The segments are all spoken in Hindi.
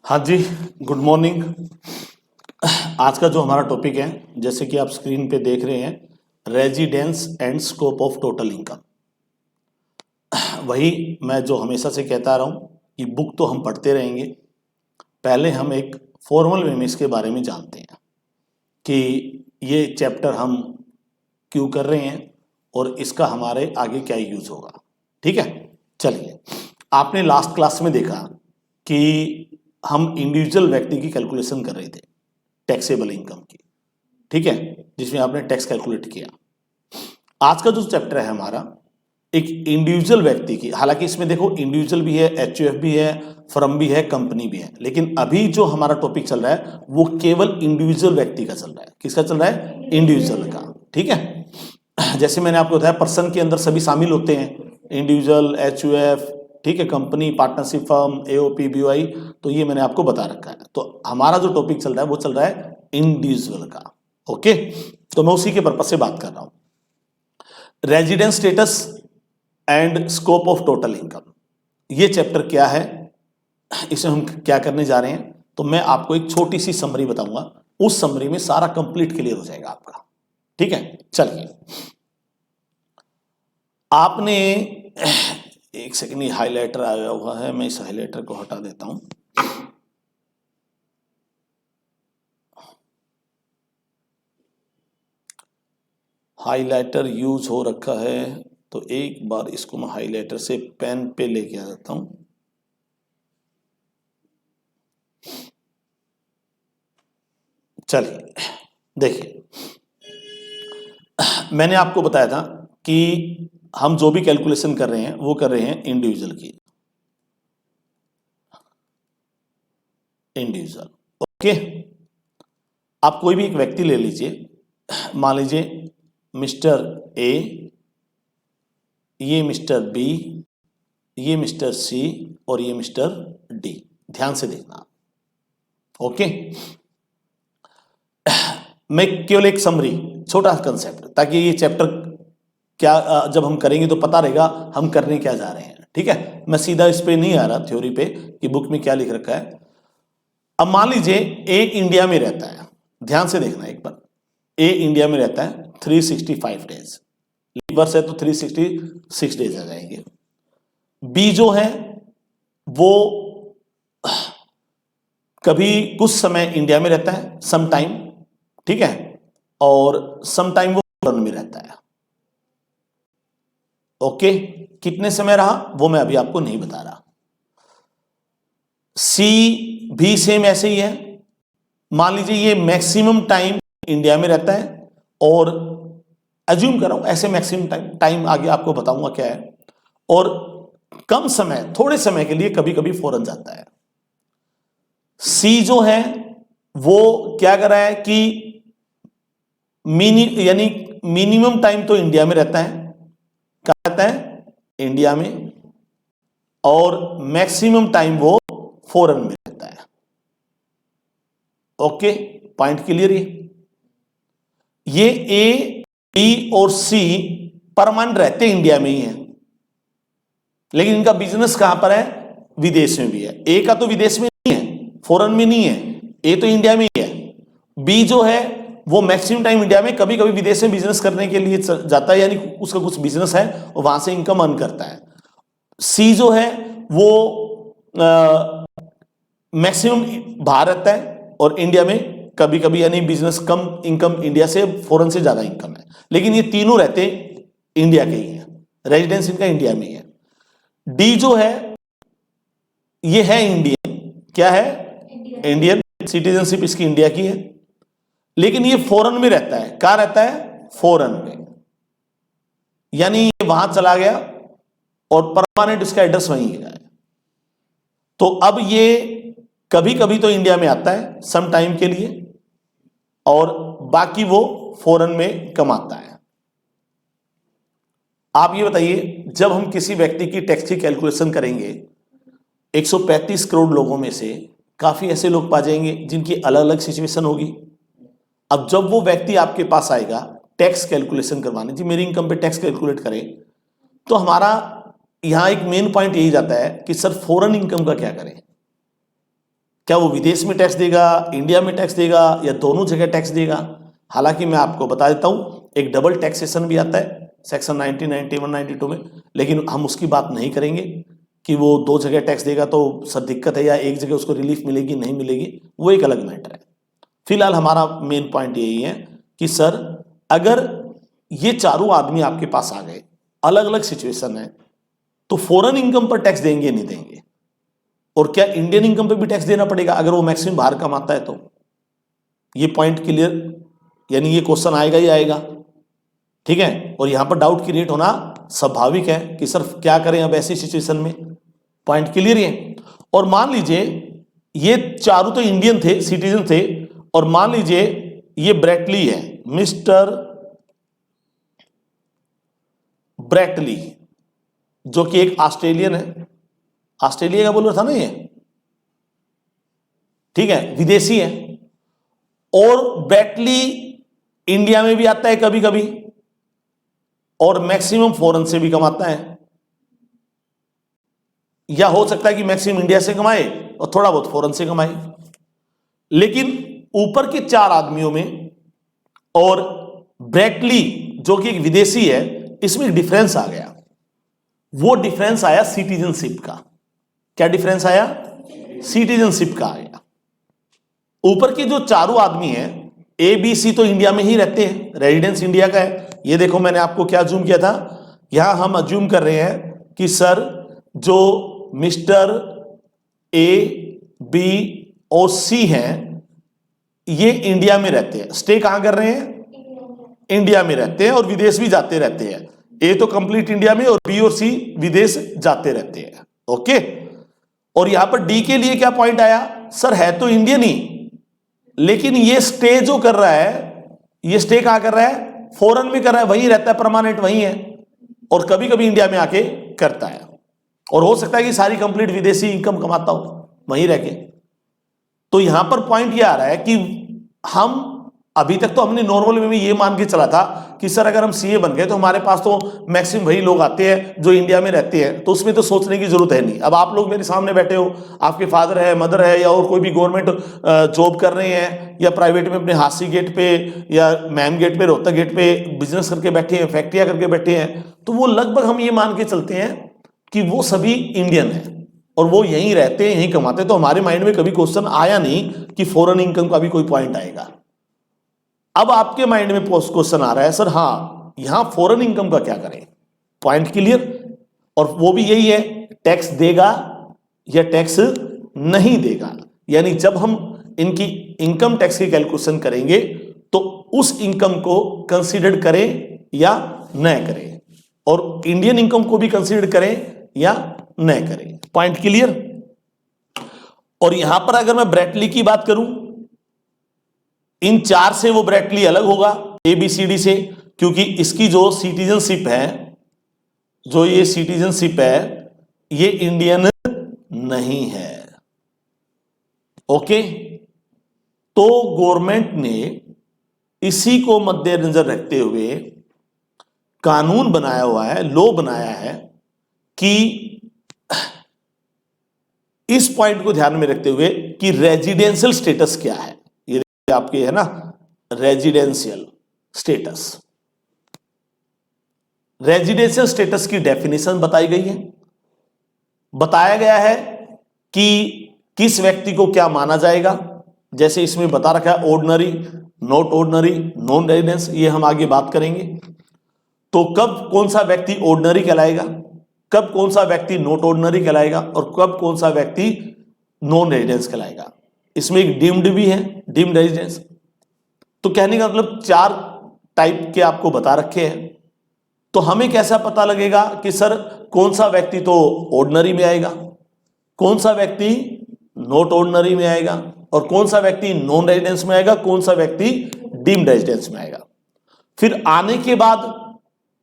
हाँ जी, गुड मॉर्निंग। आज का जो हमारा टॉपिक है, जैसे कि आप स्क्रीन पे देख रहे हैं, residence and scope of total income. वही मैं जो हमेशा से कहता रहा हूँ कि बुक तो हम पढ़ते रहेंगे, पहले हम एक फॉर्मल वे में इसके बारे में जानते हैं कि ये चैप्टर हम क्यों कर रहे हैं और इसका हमारे आगे क्या यूज होगा। ठीक है, चलिए। आपने लास्ट क्लास में देखा कि हम इंडिविजुअल व्यक्ति की कैलकुलेशन कर रहे थे, टैक्सेबल इनकम की। ठीक है, जिसमें आपने टैक्स कैलकुलेट किया। आज का जो चैप्टर है हमारा, एक इंडिविजुअल व्यक्ति की, हालांकि इसमें देखो इंडिविजुअल भी है, एचयूएफ भी है, फर्म भी है, कंपनी भी है, लेकिन अभी जो हमारा टॉपिक चल रहा है वो केवल इंडिविजुअल व्यक्ति का चल रहा है। किसका चल रहा है? इंडिविजुअल का। ठीक है, जैसे मैंने आपको बताया पर्सन के अंदर सभी शामिल होते हैं, इंडिविजुअल, एचयूएफ, ठीक है, company, partnership, firm, AOP, BOI. तो ये मैंने आपको बता रखा है। तो हमारा जो टॉपिक चल रहा है वो चल रहा है इंडिविजुअल का। ओके, तो मैं उसी के पर्पज से बात कर रहा हूं। Residence status and scope of total income, ये चैप्टर क्या है, इसे हम क्या करने जा रहे हैं, तो मैं आपको एक छोटी सी समरी बताऊंगा। उस समरी में सारा कंप्लीट क्लियर हो जाएगा आपका। ठीक है, चलिए। आपने एक सेकंड, ये हाइलाइटर आया हुआ है, मैं इस हाइलाइटर को हटा देता हूं। हाइलाइटर यूज हो रखा है, तो एक बार इसको मैं हाइलाइटर से पेन पे लेके आ जाता हूं। चलिए देखिए, मैंने आपको बताया था कि हम जो भी कैलकुलेशन कर रहे हैं वो कर रहे हैं इंडिविजुअल की। Individual, okay. आप कोई भी एक व्यक्ति ले लीजिए, मान लीजिए मिस्टर ए, ये मिस्टर बी, ये मिस्टर सी और ये मिस्टर डी। ध्यान से देखना, ओके। मैं केवल एक समरी, छोटा कंसेप्ट, ताकि ये चैप्टर क्या जब हम करेंगे तो पता रहेगा हम करने क्या जा रहे हैं। ठीक है, मैं सीधा इस पे नहीं आ रहा थ्योरी पे कि बुक में क्या लिख रखा है। अब मान लीजिए ए इंडिया में रहता है, ध्यान से देखना एक बार। ए इंडिया में रहता है 365 डेज, वर्ष है तो 366 डेज आ जाएंगे। बी जो है वो कभी कुछ समय इंडिया में रहता है, सम टाइम, ठीक है, और सम टाइम वो फॉरेन में रहता है। ओके, कितने समय रहा वो मैं अभी आपको नहीं बता रहा। सी भी सेम ऐसे ही है। मान लीजिए ये मैक्सिमम टाइम इंडिया में रहता है, और अज्यूम कर रहा हूं ऐसे मैक्सिमम टाइम आगे आपको बताऊंगा क्या है, और कम समय, थोड़े समय के लिए कभी कभी फॉरेन जाता है। सी जो है वो क्या कर रहा है कि यानी मिनिमम टाइम तो इंडिया में रहता है, कहां रहता है? इंडिया में, और मैक्सिमम टाइम वो फॉरेन में रहता है। Okay, point clear? ये ए, बी और सी परमानेंट रहते इंडिया में ही है, लेकिन इनका बिजनेस कहां पर है? विदेश में भी है। ए का तो विदेश में नहीं है, फॉरेन में नहीं है, ए तो इंडिया में ही है। बी जो है वो मैक्सिमम टाइम इंडिया में, कभी कभी विदेश में बिजनेस करने के लिए जाता है, यानी उसका कुछ बिजनेस है और वहां से इनकम अर्न करता है। सी जो है वो मैक्सिमम बाहर रहता है और इंडिया में कभी कभी, यानी बिजनेस कम इनकम इंडिया से, फॉरेन से ज्यादा इनकम है, लेकिन ये तीनों रहते इंडिया के ही है, रेजिडेंस इनका इंडिया में ही है। डी जो है ये है इंडियन, क्या है? इंडियन, सिटीजनशिप इसकी इंडिया की है, लेकिन ये फॉरेन में रहता है। कहां रहता है? फॉरेन में, यानी ये वहां चला गया और परमानेंट इसका एड्रेस वहीं है। तो अब ये कभी कभी तो इंडिया में आता है सम टाइम के लिए, और बाकी वो फॉरेन में कमाता है। आप ये बताइए, जब हम किसी व्यक्ति की टैक्स की कैलकुलेशन करेंगे, 135 करोड़ लोगों में से काफी ऐसे लोग पा जाएंगे जिनकी अलग अलग सिचुएशन होगी। अब जब वो व्यक्ति आपके पास आएगा टैक्स कैलकुलेशन करवाने, जी मेरी इनकम पे टैक्स कैलकुलेट करें, तो हमारा यहां एक मेन पॉइंट यही जाता है कि सर फॉरेन इनकम का क्या करें। क्या वो विदेश में टैक्स देगा, इंडिया में टैक्स देगा, या दोनों जगह टैक्स देगा? हालांकि मैं आपको बता देता हूं, एक डबल टैक्सेशन भी आता है सेक्शन 1991 92 में, लेकिन हम उसकी बात नहीं करेंगे कि वो दो जगह टैक्स देगा तो सर दिक्कत है, या एक जगह उसको रिलीफ मिलेगी नहीं मिलेगी, वो एक अलग मैटर है। फिलहाल हमारा मेन पॉइंट यही है कि सर अगर ये चारों आदमी आपके पास आ गए, अलग अलग सिचुएशन है, तो फॉरेन इनकम पर टैक्स देंगे नहीं देंगे? और क्या इंडियन इनकम पे भी टैक्स देना पड़ेगा अगर वो मैक्सिमम बाहर कमाता है? तो ये पॉइंट क्लियर, यानी ये क्वेश्चन आएगा ही आएगा, ठीक है। और यहां पर डाउट क्रिएट होना स्वाभाविक है कि सर क्या करें अब ऐसी सिचुएशन में। पॉइंट क्लियर है। और मान लीजिए ये चारों तो इंडियन थे, सिटीजन थे, और मान लीजिए ये ब्रेटली है, मिस्टर ब्रेटली, जो कि एक ऑस्ट्रेलियन है, ऑस्ट्रेलिया का बोल रहा था ना ये, ठीक है, विदेशी है। और ब्रेटली इंडिया में भी आता है कभी कभी, और मैक्सिमम फॉरेन से भी कमाता है, या हो सकता है कि मैक्सिमम इंडिया से कमाए और थोड़ा बहुत फॉरेन से कमाए। लेकिन ऊपर के चार आदमियों में और ब्रेटली जो कि एक विदेशी है, इसमें एक डिफरेंस आ गया। वो डिफरेंस आया सिटीजनशिप का। क्या डिफरेंस आया? सिटीजनशिप का आया। ऊपर के जो चारों आदमी हैं, ए बी सी तो इंडिया में ही रहते हैं, रेजिडेंस इंडिया का है। ये देखो मैंने आपको क्या अज्यूम किया था, यहां हम अज्यूम कर रहे हैं कि सर जो मिस्टर ए बी और सी हैं ये इंडिया में रहते हैं। स्टे कहां कर रहे हैं? इंडिया में रहते हैं, और विदेश भी जाते रहते हैं। ए तो कंप्लीट इंडिया में, और बी और सी विदेश जाते रहते हैं। ओके। और यहां पर डी के लिए क्या पॉइंट आया? सर है तो इंडियन ही, लेकिन ये स्टे जो कर रहा है, ये स्टे कहां कर रहा है? फॉरेन में कर रहा है, वहीं रहता है, परमानेंट वहीं है, और कभी कभी इंडिया में आके करता है। और हो सकता है कि सारी कंप्लीट विदेशी इनकम कमाता हो वहीं रह के। तो यहां पर पॉइंट ये आ रहा है कि हम अभी तक तो हमने नॉर्मल में ये मान के चला था कि सर अगर हम सीए बन गए तो हमारे पास तो मैक्सिमम वही लोग आते हैं जो इंडिया में रहते हैं, तो उसमें तो सोचने की जरूरत है नहीं। अब आप लोग मेरे सामने बैठे हो, आपके फादर है, मदर है, या और कोई भी गवर्नमेंट जॉब कर रहे हैं, या प्राइवेट में अपने हासी गेट पे या मैम गेट पे, रोहतक गेट पे बिजनेस करके बैठे हैं, फैक्ट्रियां करके बैठे हैं, तो वो लगभग हम ये मान के चलते हैं कि वो सभी इंडियन है और वो यहीं रहते हैं, यहीं कमाते हैं। तो हमारे माइंड में कभी क्वेश्चन आया नहीं कि फॉरेन इनकम का भी कोई पॉइंट आएगा। अब आपके माइंड में क्वेश्चन आ रहा है, सर हाँ यहां फॉरेन इनकम का क्या करें? Point clear. और वो भी यही है, टैक्स देगा या टैक्स नहीं देगा। यानी जब हम इनकी इनकम टैक्स की कैलकुलेशन करेंगे तो उस इनकम को कंसीडर करें या न करें, और इंडियन इनकम को भी कंसीडर करें या न करें। Point clear. और यहां पर अगर मैं ब्रेटली की बात करूं, इन चार से वो ब्रेटली अलग होगा ए बी सी डी से, क्योंकि इसकी जो सिटीजनशिप है, जो ये सिटीजनशिप है, ये इंडियन नहीं है। ओके। तो गवर्नमेंट ने इसी को मद्देनजर रखते हुए कानून बनाया हुआ है, लॉ बनाया है कि इस पॉइंट को ध्यान में रखते हुए कि रेजिडेंशियल स्टेटस क्या है। ये आपके है ना, रेजिडेंशियल स्टेटस। रेजिडेंशियल स्टेटस की डेफिनेशन बताई गई है। बताया गया है कि किस व्यक्ति को क्या माना जाएगा। जैसे इसमें बता रखा है ordinary, not ordinary, non residence, ये हम आगे बात करेंगे। तो कब कौन सा व्यक्ति ऑर्डिनरी कहलाएगा, कब कौन सा व्यक्ति नॉट ऑर्डिनरी कहलाएगा, और कब कौन सा व्यक्ति नॉन रेजिडेंस कहलाएगा। इसमें एक डीम्ड भी है, डीम्ड रेजिडेंस। तो कहने का मतलब चार टाइप के आपको बता रखे हैं। तो हमें कैसा पता लगेगा कि सर कौन सा व्यक्ति तो ऑर्डिनरी में आएगा, कौन सा व्यक्ति नॉट ऑर्डिनरी में आएगा, और कौन सा व्यक्ति नॉन रेजिडेंस में आएगा, कौन सा व्यक्ति डीम्ड रेजिडेंस में आएगा। फिर आने के बाद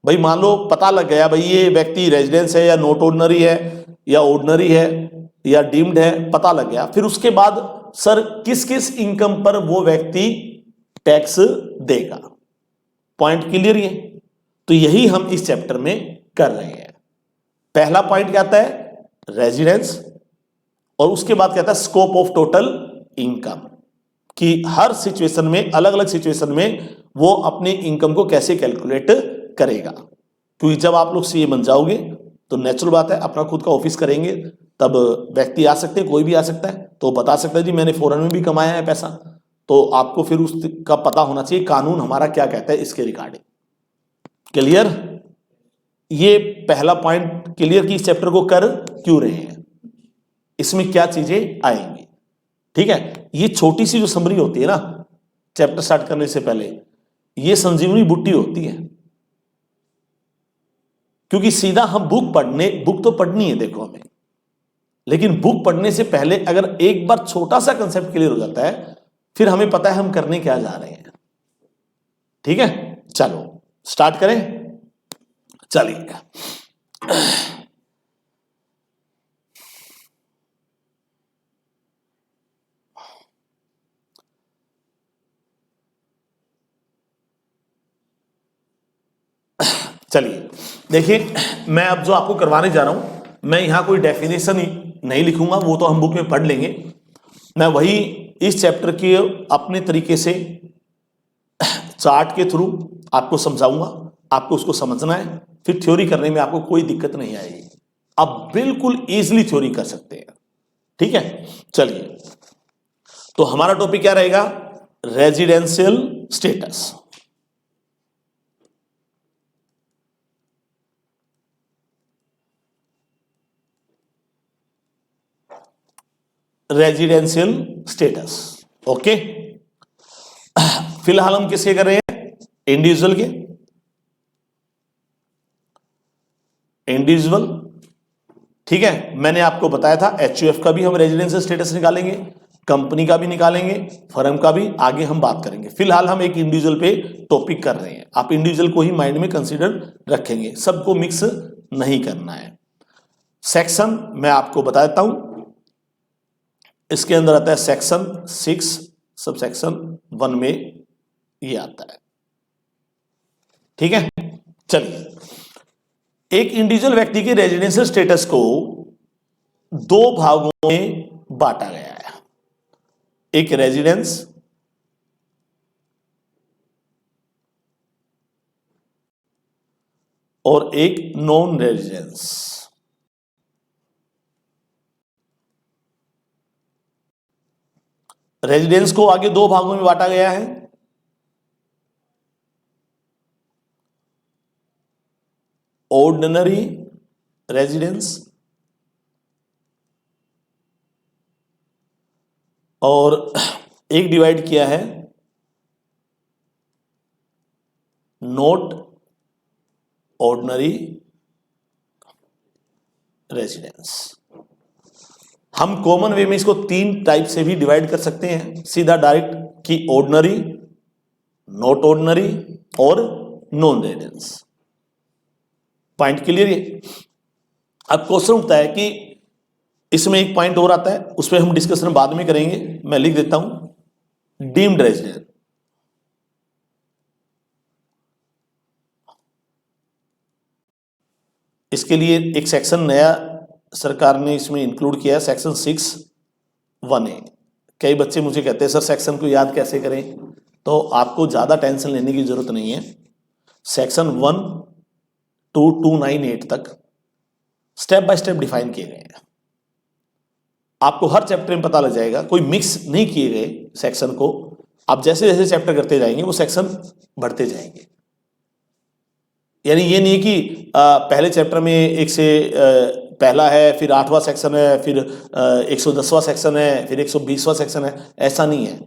भाई मान लो पता लग गया भाई ये व्यक्ति रेजिडेंस है या नॉट ऑर्डिनरी है या ऑर्डिनरी है या डीम्ड है, पता लग गया। फिर उसके बाद सर किस किस इनकम पर वो व्यक्ति टैक्स देगा। पॉइंट क्लियर है। तो यही हम इस चैप्टर में कर रहे हैं। पहला पॉइंट क्या आता है? रेजिडेंस, और उसके बाद कहता है स्कोप ऑफ टोटल इनकम, कि हर सिचुएशन में, अलग अलग सिचुएशन में वो अपनी इनकम को कैसे कैलकुलेट करेगा। क्योंकि जब आप लोग सीए बन जाओगे तो नेचुरल बात है अपना खुद का ऑफिस करेंगे, तब व्यक्ति आ सकते हैं, कोई भी आ सकता है, तो बता सकता है जी मैंने फॉरेन में भी कमाया है पैसा, तो आपको फिर उसका पता होना चाहिए कानून हमारा क्या कहता है इसके रिगार्डिंग। क्लियर? ये पहला पॉइंट क्लियर कि इस चैप्टर को कर क्यों रहे हैं, इसमें क्या चीजें आएंगी। ठीक है, ये छोटी सी जो समरी होती है ना चैप्टर स्टार्ट करने से पहले, ये संजीवनी बूटी होती है। क्योंकि सीधा हम बुक तो पढ़नी है देखो हमें, लेकिन बुक पढ़ने से पहले अगर एक बार छोटा सा कंसेप्ट क्लियर हो जाता है फिर हमें पता है हम करने क्या जा रहे हैं। ठीक है, चलो स्टार्ट करें। चलिए चलिए देखिए, मैं अब जो आपको करवाने जा रहा हूं, मैं यहां कोई डेफिनेशन ही नहीं लिखूंगा, वो तो हम बुक में पढ़ लेंगे। मैं वही इस चैप्टर के अपने तरीके से चार्ट के थ्रू आपको समझाऊंगा, आपको उसको समझना है, फिर थ्योरी करने में आपको कोई दिक्कत नहीं आएगी, आप बिल्कुल इजीली थ्योरी कर सकते हैं। ठीक है, चलिए तो हमारा टॉपिक क्या रहेगा? Residential status. Residential status, okay. फिलहाल हम किसके कर रहे हैं? इंडिविजुअल के। इंडिविजुअल, ठीक है, मैंने आपको बताया था एचयूएफ का भी हम रेजिडेंशियल स्टेटस निकालेंगे, कंपनी का भी निकालेंगे, फर्म का भी आगे हम बात करेंगे। फिलहाल हम एक इंडिविजुअल पे टॉपिक कर रहे हैं, आप इंडिविजुअल को ही माइंड में कंसीडर रखेंगे, सबको मिक्स नहीं करना है। सेक्शन मैं आपको बता देता हूं, इसके अंदर आता है सेक्शन 6 सब सेक्शन 1 में ये आता है। ठीक है, चलिए एक इंडिविजुअल व्यक्ति के रेजिडेंशियल स्टेटस को दो भागों में बांटा गया है, एक रेजिडेंस और एक नॉन रेजिडेंस। रेजिडेंस को आगे दो भागों में बांटा गया है, ऑर्डिनरी रेजिडेंस और एक डिवाइड किया है नॉट ऑर्डिनरी रेजिडेंस। हम कॉमन वे में इसको 3 टाइप से भी डिवाइड कर सकते हैं, सीधा डायरेक्ट कि ऑर्डिनरी, नॉट ऑर्डिनरी और नॉन रेजिडेंस। पॉइंट क्लियर है? अब क्वेश्चन उठता है कि इसमें एक पॉइंट और आता है, उस पर हम डिस्कशन बाद में करेंगे, मैं लिख देता हूं डीम्ड रेजिडेंट। इसके लिए एक सेक्शन नया सरकार ने इसमें इंक्लूड किया है, सेक्शन 6(1)(a). कई बच्चे मुझे कहते हैं सर सेक्शन को याद कैसे करें, तो आपको ज्यादा टेंशन लेने की जरूरत नहीं है। सेक्शन 1 to 298 तक स्टेप बाय स्टेप डिफाइन किए गए हैं, आपको हर चैप्टर में पता लग जाएगा, कोई मिक्स नहीं किए गए सेक्शन को। आप जैसे जैसे चैप्टर करते जाएंगे वो सेक्शन बढ़ते जाएंगे, यानी ये नहीं कि पहले चैप्टर में एक से पहला है, फिर 8वां सेक्शन है, फिर 110वां सेक्शन है, फिर 120वां सेक्शन है, ऐसा नहीं है।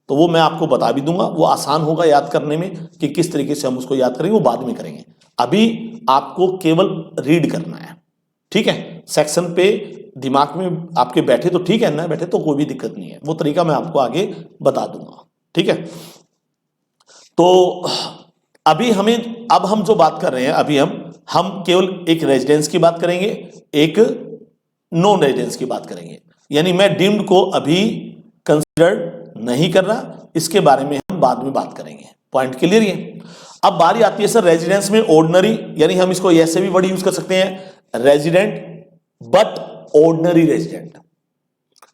तो वो मैं आपको बता भी दूंगा, वो आसान होगा याद करने में कि किस तरीके से हम उसको याद करेंगे, वो बाद में करेंगे। अभी आपको केवल रीड करना है, ठीक है। सेक्शन पे दिमाग में आपके बैठे तो ठीक है, ना बैठे तो कोई भी दिक्कत नहीं है, वो तरीका मैं आपको आगे बता दूंगा, ठीक है। तो अभी अब हम जो बात कर रहे हैं, अभी हम केवल एक रेजिडेंस की बात करेंगे, एक नॉन रेजिडेंस की बात करेंगे। यानी मैं डीम्ड को अभी कंसिडर नहीं कर रहा, इसके बारे में हम बाद में बात करेंगे। पॉइंट क्लियर है? अब बारी आती है सर रेजिडेंस में ऑर्डिनरी, यानी हम इसको ऐसे भी वर्ड यूज कर सकते हैं, resident but ordinary resident.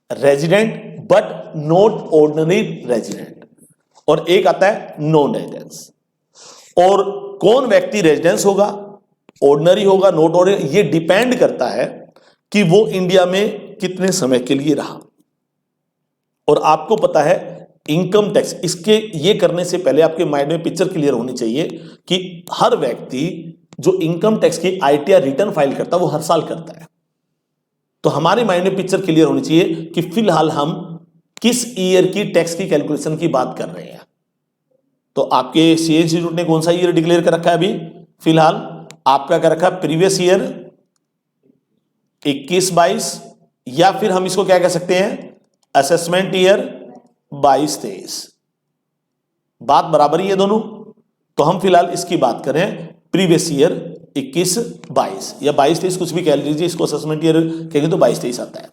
Resident but not ordinary resident, और एक आता है नॉन रेजिडेंस। और कौन व्यक्ति रेजिडेंस होगा, ऑर्डिनरी होगा, नॉट ऑर्डिनरी, ये डिपेंड करता है कि वो इंडिया में कितने समय के लिए रहा। और आपको पता है इनकम टैक्स, इसके ये करने से पहले आपके माइंड में पिक्चर क्लियर होनी चाहिए कि हर व्यक्ति जो इनकम टैक्स की आईटीआर रिटर्न फाइल करता है वो हर साल करता है। तो हमारे माइंड में पिक्चर क्लियर होनी चाहिए कि फिलहाल हम किस ईयर की टैक्स की कैलकुलेशन की बात कर रहे हैं। तो आपके सीए इंस्टीट्यूट ने कौन सा ईयर डिक्लेयर कर रखा है अभी फिलहाल? आपका कर रखा है प्रीवियस ईयर 21-22, या फिर हम इसको क्या कह सकते हैं, असेसमेंट ईयर 22-23। बात बराबर ही है दोनों। तो हम फिलहाल इसकी बात करें प्रीवियस ईयर 21-22 या 22-23, कुछ भी कह लीजिए, इसको असेसमेंट ईयर कहेंगे तो 22-23 आता है।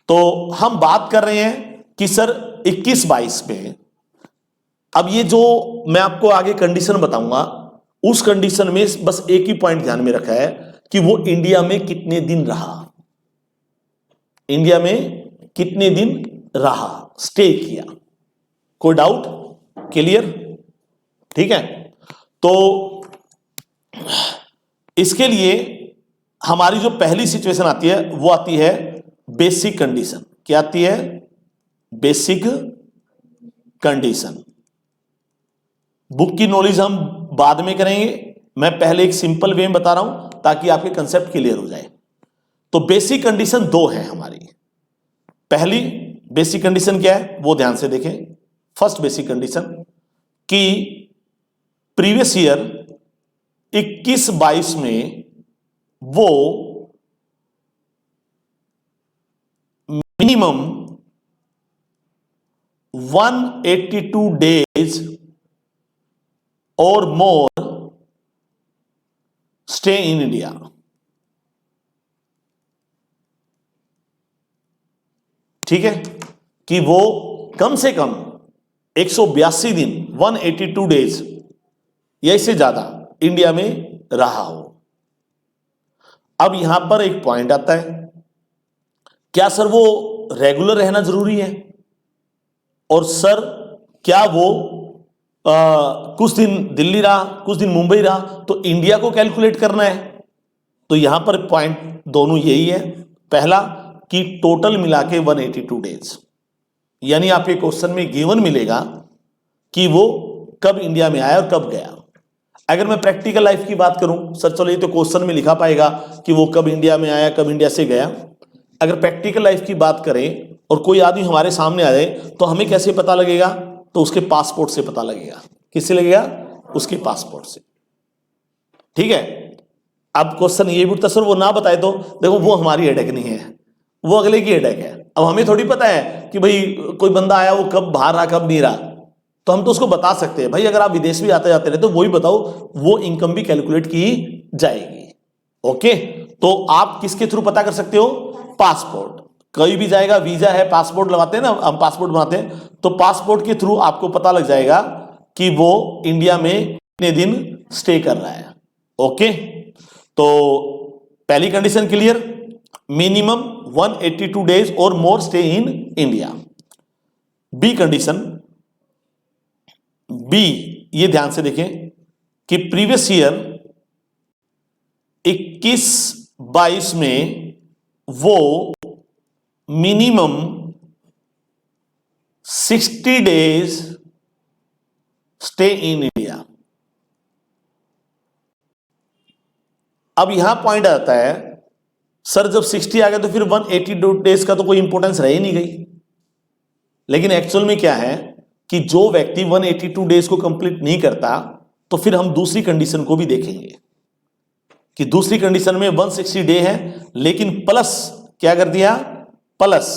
तो हम बात कर रहे हैं कि सर 21-22 में, अब ये जो मैं आपको आगे कंडीशन बताऊंगा उस कंडीशन में बस एक ही पॉइंट ध्यान में रखा है कि वो इंडिया में कितने दिन रहा, इंडिया में कितने दिन रहा, स्टे किया। कोई डाउट? क्लियर? ठीक है। तो इसके लिए हमारी जो पहली सिचुएशन आती है वो आती है बेसिक कंडीशन। क्या आती है? Basic condition. बुक की नॉलेज हम बाद में करेंगे, मैं पहले एक सिंपल वे में बता रहा हूं ताकि आपके कंसेप्ट क्लियर हो जाए। तो बेसिक कंडीशन दो है हमारी। पहली बेसिक कंडीशन क्या है वो ध्यान से देखें। फर्स्ट बेसिक कंडीशन कि प्रीवियस ईयर 21-22 में वो मिनिमम 182 डेज और मोर स्टे इन इंडिया। ठीक है, कि वो कम से कम 182 दिन 182 डेज या इससे ज्यादा इंडिया में रहा हो। अब यहां पर एक पॉइंट आता है, क्या सर वो रेगुलर रहना जरूरी है? और सर क्या वो कुछ दिन दिल्ली रहा, कुछ दिन मुंबई रहा, तो इंडिया को कैलकुलेट करना है? तो यहां पर पॉइंट दोनों यही है। पहला कि टोटल मिला के 182 डेज, यानी आपके क्वेश्चन में गिवन मिलेगा कि वो कब इंडिया में आया और कब गया। अगर मैं प्रैक्टिकल लाइफ की बात करूं, सर चलो ये तो क्वेश्चन में लिखा पाएगा कि वो कब इंडिया में आया, कब इंडिया से गया। अगर प्रैक्टिकल लाइफ की बात करें और कोई आदमी हमारे सामने आ जाए तो हमें कैसे पता लगेगा? तो उसके पासपोर्ट से पता लगेगा। किससे लगेगा? उसके पासपोर्ट से। ठीक है। अब क्वेश्चन ये भी उठता, सर वो ना बताए तो? देखो वो हमारी हेडेक नहीं है, वो अगले की हेडेक है। अब हमें थोड़ी पता है कि भाई कोई बंदा आया वो कब बाहर रहा कब नहीं रहा, तो हम तो उसको बता सकते हैं भाई अगर आप विदेश भी आते जाते रहे तो वो ही बताओ, वो इनकम भी कैलकुलेट की जाएगी। ओके, तो आप किसके थ्रू पता कर सकते हो? पासपोर्ट। कोई भी जाएगा, वीजा है, पासपोर्ट लगाते हैं ना, हम पासपोर्ट बनाते हैं, तो पासपोर्ट के थ्रू आपको पता लग जाएगा कि वो इंडिया में कितने दिन स्टे कर रहा है। ओके, तो पहली कंडीशन क्लियर, मिनिमम 182 डेज और more stay in India. B condition, B ये ध्यान से देखें कि प्रीवियस ईयर 21-22 में वो minimum 60 days stay in India. अब यहां पॉइंट आता है, सर जब 60 आ गया तो फिर 182 डेज का तो कोई इंपॉर्टेंस रह ही नहीं गई। लेकिन एक्चुअल में क्या है कि जो व्यक्ति 182 डेज को कंप्लीट नहीं करता, तो फिर हम दूसरी कंडीशन को भी देखेंगे कि दूसरी कंडीशन में 160 डे है, लेकिन प्लस क्या कर दिया? प्लस,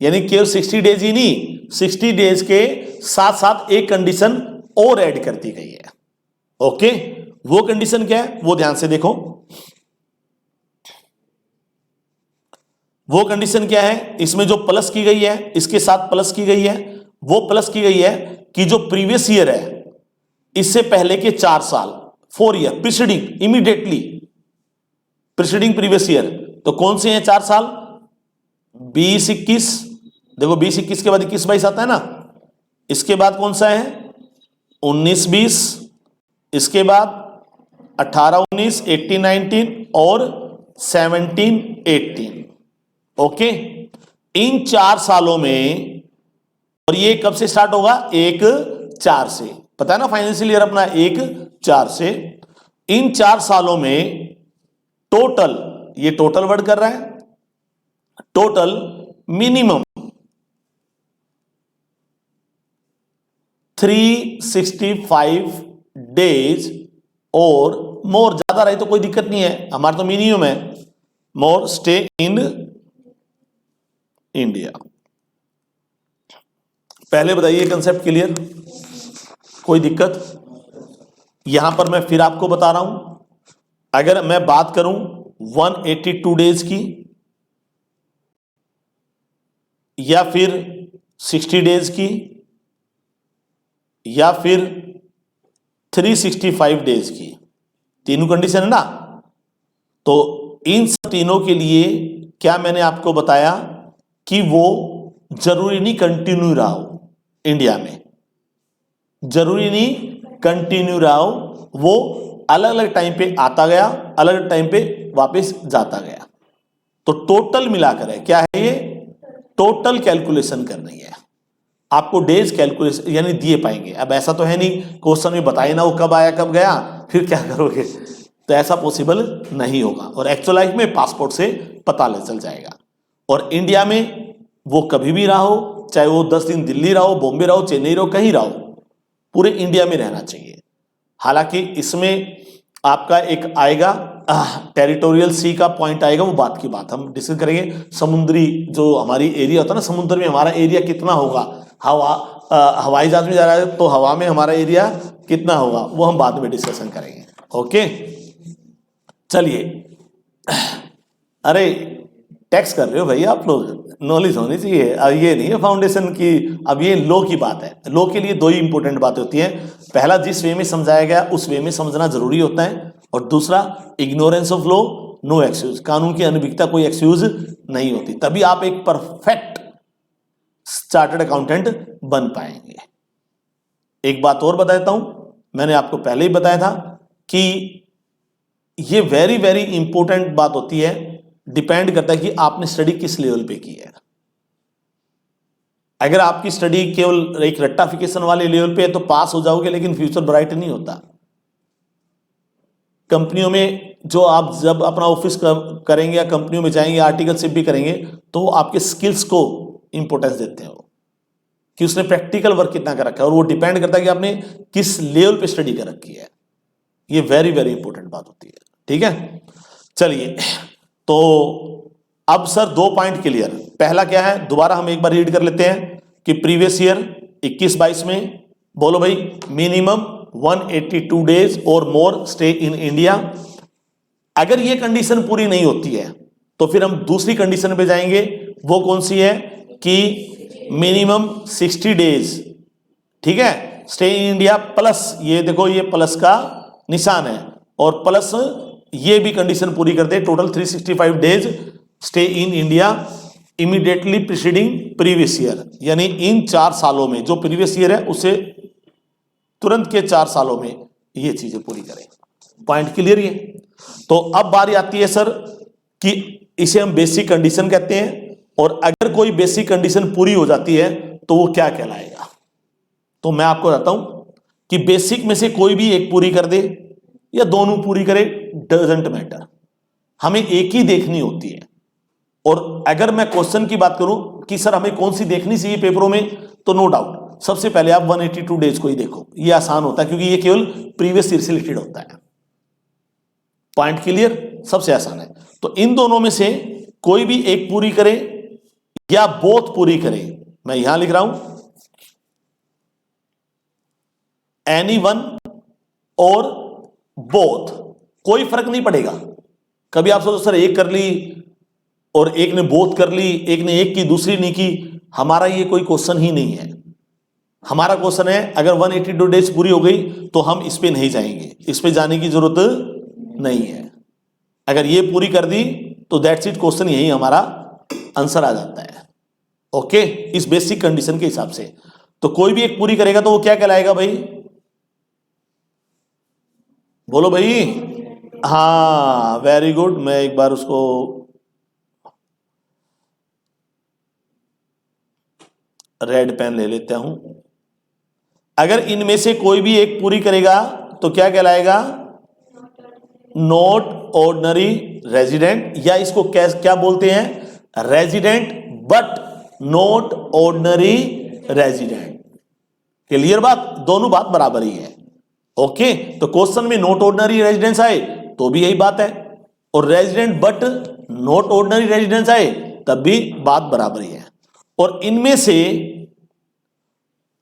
यानी केवल 60 डेज ही नहीं, 60 डेज के साथ साथ एक कंडीशन और ऐड कर दी गई है। ओके, वो कंडीशन क्या है वो ध्यान से देखो। वो कंडीशन क्या है? इसमें जो प्लस की गई है, इसके साथ प्लस की गई है, वो प्लस की गई है कि जो प्रीवियस ईयर है इससे पहले के 4 साल, 4 year preceding, immediately preceding previous year, तो कौन से हैं 4 साल? 20-21, देखो 20-21 के बाद 21-22 आता है ना, इसके बाद कौन सा है 19-20, इसके बाद 18-19, 18-19 और 17-18। ओके, इन 4 सालों में, और ये कब से स्टार्ट होगा 1-4 से, पता है ना फाइनेंशियल ईयर अपना 1-4 से। इन 4 सालों में टोटल, ये टोटल वर्ड कर रहा है, टोटल मिनिमम 365 डेज और मोर, ज्यादा रहे तो कोई दिक्कत नहीं है, हमारा तो मिनिमम है, मोर स्टे इन इंडिया। पहले बताइए कंसेप्ट क्लियर, कोई दिक्कत? यहां पर मैं फिर आपको बता रहा हूं, अगर मैं बात करूं 182 डेज की या फिर 60 डेज की या फिर 365 डेज की, तीनों कंडीशन है ना, तो इन तीनों के लिए क्या मैंने आपको बताया कि वो जरूरी नहीं कंटिन्यू रहा हो इंडिया में, जरूरी नहीं कंटिन्यू रहा हो, वो अलग अलग टाइम पे आता गया, अलग अलग टाइम पे वापस जाता गया। तो टोटल मिलाकर है, क्या है ये, टोटल कैलकुलेशन करनी है आपको, डेज कैलकुलेशन यानी दिए पाएंगे। अब ऐसा तो है नहीं क्वेश्चन में बताए ना वो कब आया कब गया, फिर क्या करोगे, तो ऐसा पॉसिबल नहीं होगा। और एक्चुअल लाइफ में पासपोर्ट से पता चल जाएगा। और इंडिया में वो कभी भी रहा हो, चाहे वो 10 दिन दिल्ली रहा हो, बॉम्बे रहा हो, चेन्नई रहो, कहीं रहो, पूरे इंडिया में रहना चाहिए। हालांकि इसमें आपका एक आएगा टेरिटोरियल सी का पॉइंट आएगा, वो बात की बात हम डिस्कस करेंगे। समुद्री जो हमारी एरिया होता है ना, समुद्र में हमारा एरिया कितना होगा, हवाई जहाज में जा रहा है तो हवा में हमारा एरिया कितना होगा, वो हम बाद में डिस्कशन करेंगे। ओके, चलिए, अरे टैक्स कर रहे हो भैया आप लोग, नॉलेज होनी चाहिए। अब ये नहीं है फाउंडेशन की, अब ये लॉ की बात है। लॉ के लिए 2 ही इंपॉर्टेंट बातें होती हैं, पहला जिस वे में समझाया गया उस वे में समझना जरूरी होता है, और दूसरा ignorance of law no excuse, कानून की अनभिज्ञता कोई एक्सक्यूज नहीं होती, तभी आप एक परफेक्ट चार्टर्ड अकाउंटेंट बन पाएंगे। एक बात और बता देता हूं, मैंने आपको पहले ही बताया था कि ये वेरी वेरी इंपॉर्टेंट बात होती है, डिपेंड करता है कि आपने स्टडी किस लेवल पे की है। अगर आपकी स्टडी केवल एक रट्टाफिकेशन वाले लेवल पे है तो पास हो जाओगे, लेकिन फ्यूचर ब्राइट नहीं होता। कंपनियों में जो आप जब अपना ऑफिस करेंगे या कंपनियों में जाएंगे, आर्टिकलशिप भी करेंगे, तो आपके स्किल्स को इंपॉर्टेंस देते हैं कि उसने प्रैक्टिकल वर्क कितना कर रखा है, और वो डिपेंड करता है कि आपने किस लेवल पे स्टडी कर रखी है। ये वेरी वेरी इंपॉर्टेंट बात होती है, ठीक है। चलिए, तो अब सर 2 पॉइंट क्लियर। पहला क्या है, दोबारा हम एक बार रीड कर लेते हैं कि प्रीवियस ईयर 21-22 में बोलो भाई, मिनिमम 182 डेज और मोर स्टे इन इंडिया। अगर ये कंडीशन पूरी नहीं होती है तो फिर हम दूसरी कंडीशन पे जाएंगे, वो कौन सी है कि मिनिमम 60 डेज, ठीक है, स्टे इन इंडिया, प्लस ये देखो ये प्लस का निशान है, और प्लस ये भी कंडीशन पूरी कर दे, total 365 days stay in India immediately preceding previous year, यानी इन 4 सालों में, जो प्रीवियस ईयर है उससे तुरंत के 4 सालों में ये चीजें पूरी करें। पॉइंट क्लियर है। तो अब बारी आती है सर कि इसे हम बेसिक कंडीशन कहते हैं, और अगर कोई बेसिक कंडीशन पूरी हो जाती है तो वो क्या कहलाएगा। तो मैं आपको बताता हूं कि बेसिक में से कोई भी एक पूरी कर दे या दोनों पूरी करे, डजंट मैटर, हमें एक ही देखनी होती है। और अगर मैं क्वेश्चन की बात करूं कि सर हमें कौन सी देखनी चाहिए पेपरों में, तो नो डाउट सबसे पहले आप 182 डेज को ही देखो, ये आसान होता है क्योंकि ये केवल प्रीवियस ईयर से रिलेटेड होता है। पॉइंट क्लियर, सबसे आसान है। तो इन दोनों में से कोई भी एक पूरी करे या बोथ पूरी करे, मैं यहां लिख रहा हूं एनी वन और बोथ, कोई फर्क नहीं पड़ेगा। कभी आप सोचो सर एक कर ली और एक ने बोथ कर ली, एक ने एक की दूसरी नहीं की, हमारा ये कोई क्वेश्चन ही नहीं है। हमारा क्वेश्चन है अगर 182 डेज पूरी हो गई तो हम इस पे नहीं जाएंगे, इस पे जाने की जरूरत नहीं है। अगर ये पूरी कर दी तो दैट्स इट, क्वेश्चन यही हमारा आंसर आ जाता है। ओके, इस बेसिक कंडीशन के हिसाब से। तो कोई भी एक पूरी करेगा तो वो क्या कहलाएगा भाई? बोलो भाई। हाँ, वेरी गुड। मैं एक बार उसको रेड पेन ले लेता हूं। अगर इनमें से कोई भी एक पूरी करेगा तो क्या कहलाएगा? नॉट ऑर्डिनरी रेजिडेंट, या इसको क्या बोलते हैं? Resident but not ordinary resident. Clear बात? दोनों बात बराबर ही है। ओके, तो क्वेश्चन में नॉट ऑर्डिनरी रेजिडेंस आए तो भी यही बात है, और resident but not ordinary residence आए तब भी बात बराबर ही है। और इनमें से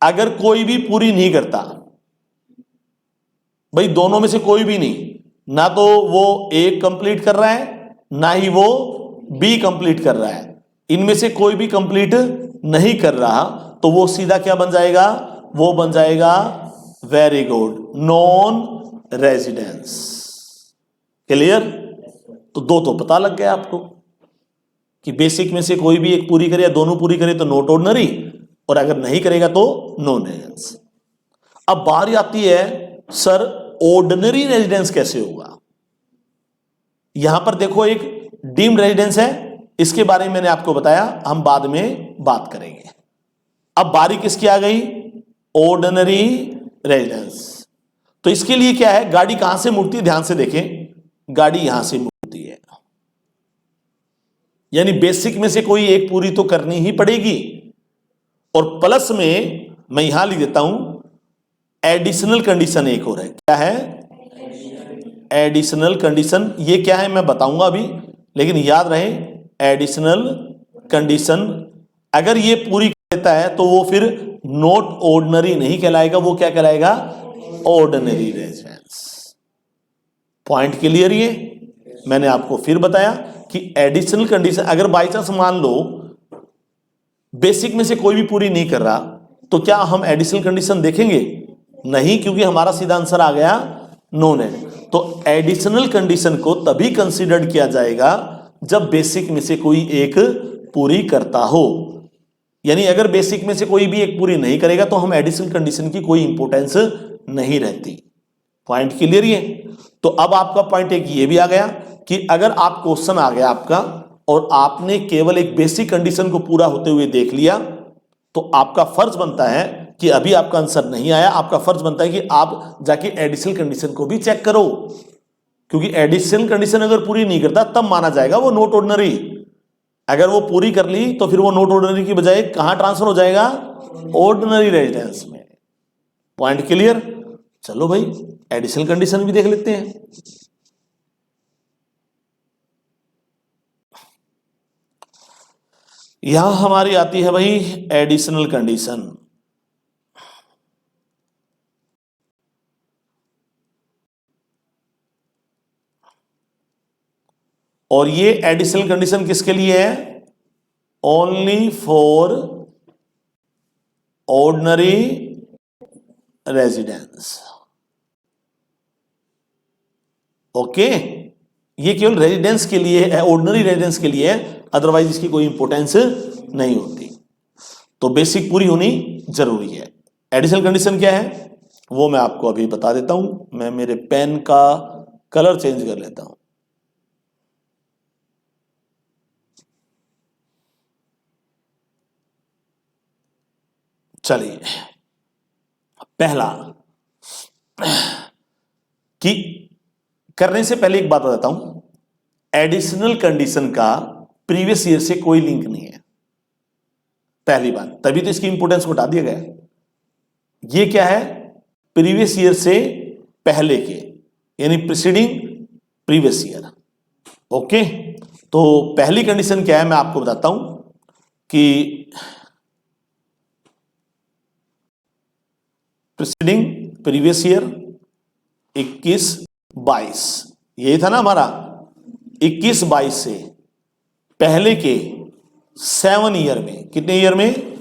अगर कोई भी पूरी नहीं करता, भाई दोनों में से कोई भी नहीं, ना तो वो ए कंप्लीट कर रहा है ना ही वो बी कंप्लीट कर रहा है, इनमें से कोई भी कंप्लीट नहीं कर रहा, तो वो सीधा क्या बन जाएगा? वो बन जाएगा, very good, non residence. Clear? तो दो तो पता लग गया आपको कि बेसिक में से कोई भी एक पूरी करे या दोनों पूरी करे तो नॉट ऑर्डिनरी, और अगर नहीं करेगा तो नॉन रेजिडेंस। अब बारी आती है, सर ऑर्डिनरी रेजिडेंस कैसे होगा? यहां पर देखो एक डीम्ड रेजिडेंस है, इसके बारे में मैंने आपको बताया, हम बाद में बात करेंगे। अब बारी किसकी आ गई? Ordinary residence. तो इसके लिए क्या है, गाड़ी कहां से मुड़ती है? ध्यान से देखें, गाड़ी यहां से मुड़ती है, यानी बेसिक में से कोई एक पूरी तो करनी ही पड़ेगी, और प्लस में मैं यहां लिख देता हूं एडिशनल कंडीशन एक और है। क्या है? Additional condition. ये क्या है मैं बताऊंगा अभी, लेकिन याद रहे एडिशनल कंडीशन अगर ये पूरी करता है तो वो फिर नॉट ऑर्डिनरी नहीं कहलाएगा, वो क्या कहलाएगा? Ordinary residence. Point clear? ये मैंने आपको फिर बताया कि एडिशनल कंडीशन, अगर बाई चांस मान लो बेसिक में से कोई भी पूरी नहीं कर रहा, तो क्या हम एडिशनल कंडीशन देखेंगे? नहीं, क्योंकि हमारा सीधा आंसर आ गया नॉन है। तो एडिशनल कंडीशन को तभी कंसीडर किया जाएगा जब बेसिक में से कोई एक पूरी करता हो, यानी अगर बेसिक में से कोई भी एक पूरी नहीं करेगा तो हम एडिशनल कंडीशन की कोई इंपोर्टेंस नहीं रहती। Point clear? ये तो अब आपका पॉइंट एक ये भी आ गया कि अगर आप क्वेश्चन आ गया आपका और आपने केवल एक बेसिक कंडीशन को पूरा होते हुए देख लिया, तो आपका फर्ज बनता है कि अभी आपका आंसर नहीं आया, आपका फर्ज बनता है कि आप जाके एडिशनल कंडीशन को भी चेक करो, क्योंकि एडिशनल कंडीशन अगर पूरी नहीं करता तब माना जाएगा वो नॉट ऑर्डिनरी। अगर वो पूरी कर ली तो फिर वो नॉट ऑर्डिनरी की बजाय कहां ट्रांसफर हो जाएगा? ऑर्डिनरी रेजिडेंस में। Point clear? चलो भाई एडिशनल कंडीशन भी देख लेते हैं। यहां हमारी आती है भाई एडिशनल कंडीशन। और ये एडिशनल कंडीशन किसके लिए है? Only for ordinary residence. Okay, ये केवल रेजिडेंस के लिए है, ऑर्डिनरी रेजिडेंस के लिए है, अदरवाइज इसकी कोई इंपोर्टेंस नहीं होती। तो बेसिक पूरी होनी जरूरी है। एडिशनल कंडीशन क्या है वो मैं आपको अभी बता देता हूं। मैं मेरे पेन का कलर चेंज कर लेता हूं। चलिए, पहला कि करने से पहले एक बात बताता हूं, एडिशनल कंडीशन का प्रीवियस ईयर से कोई लिंक नहीं है, पहली बात, तभी तो इसकी इंपोर्टेंस को हटा दिया गया। ये क्या है? प्रीवियस ईयर से पहले के, यानी प्रीसीडिंग प्रीवियस ईयर। ओके, तो पहली कंडीशन क्या है मैं आपको बताता हूं कि प्रीसीडिंग प्रीवियस ईयर 21-22, यही था ना हमारा। 21-22 से पहले के 7 ईयर में, कितने ईयर में?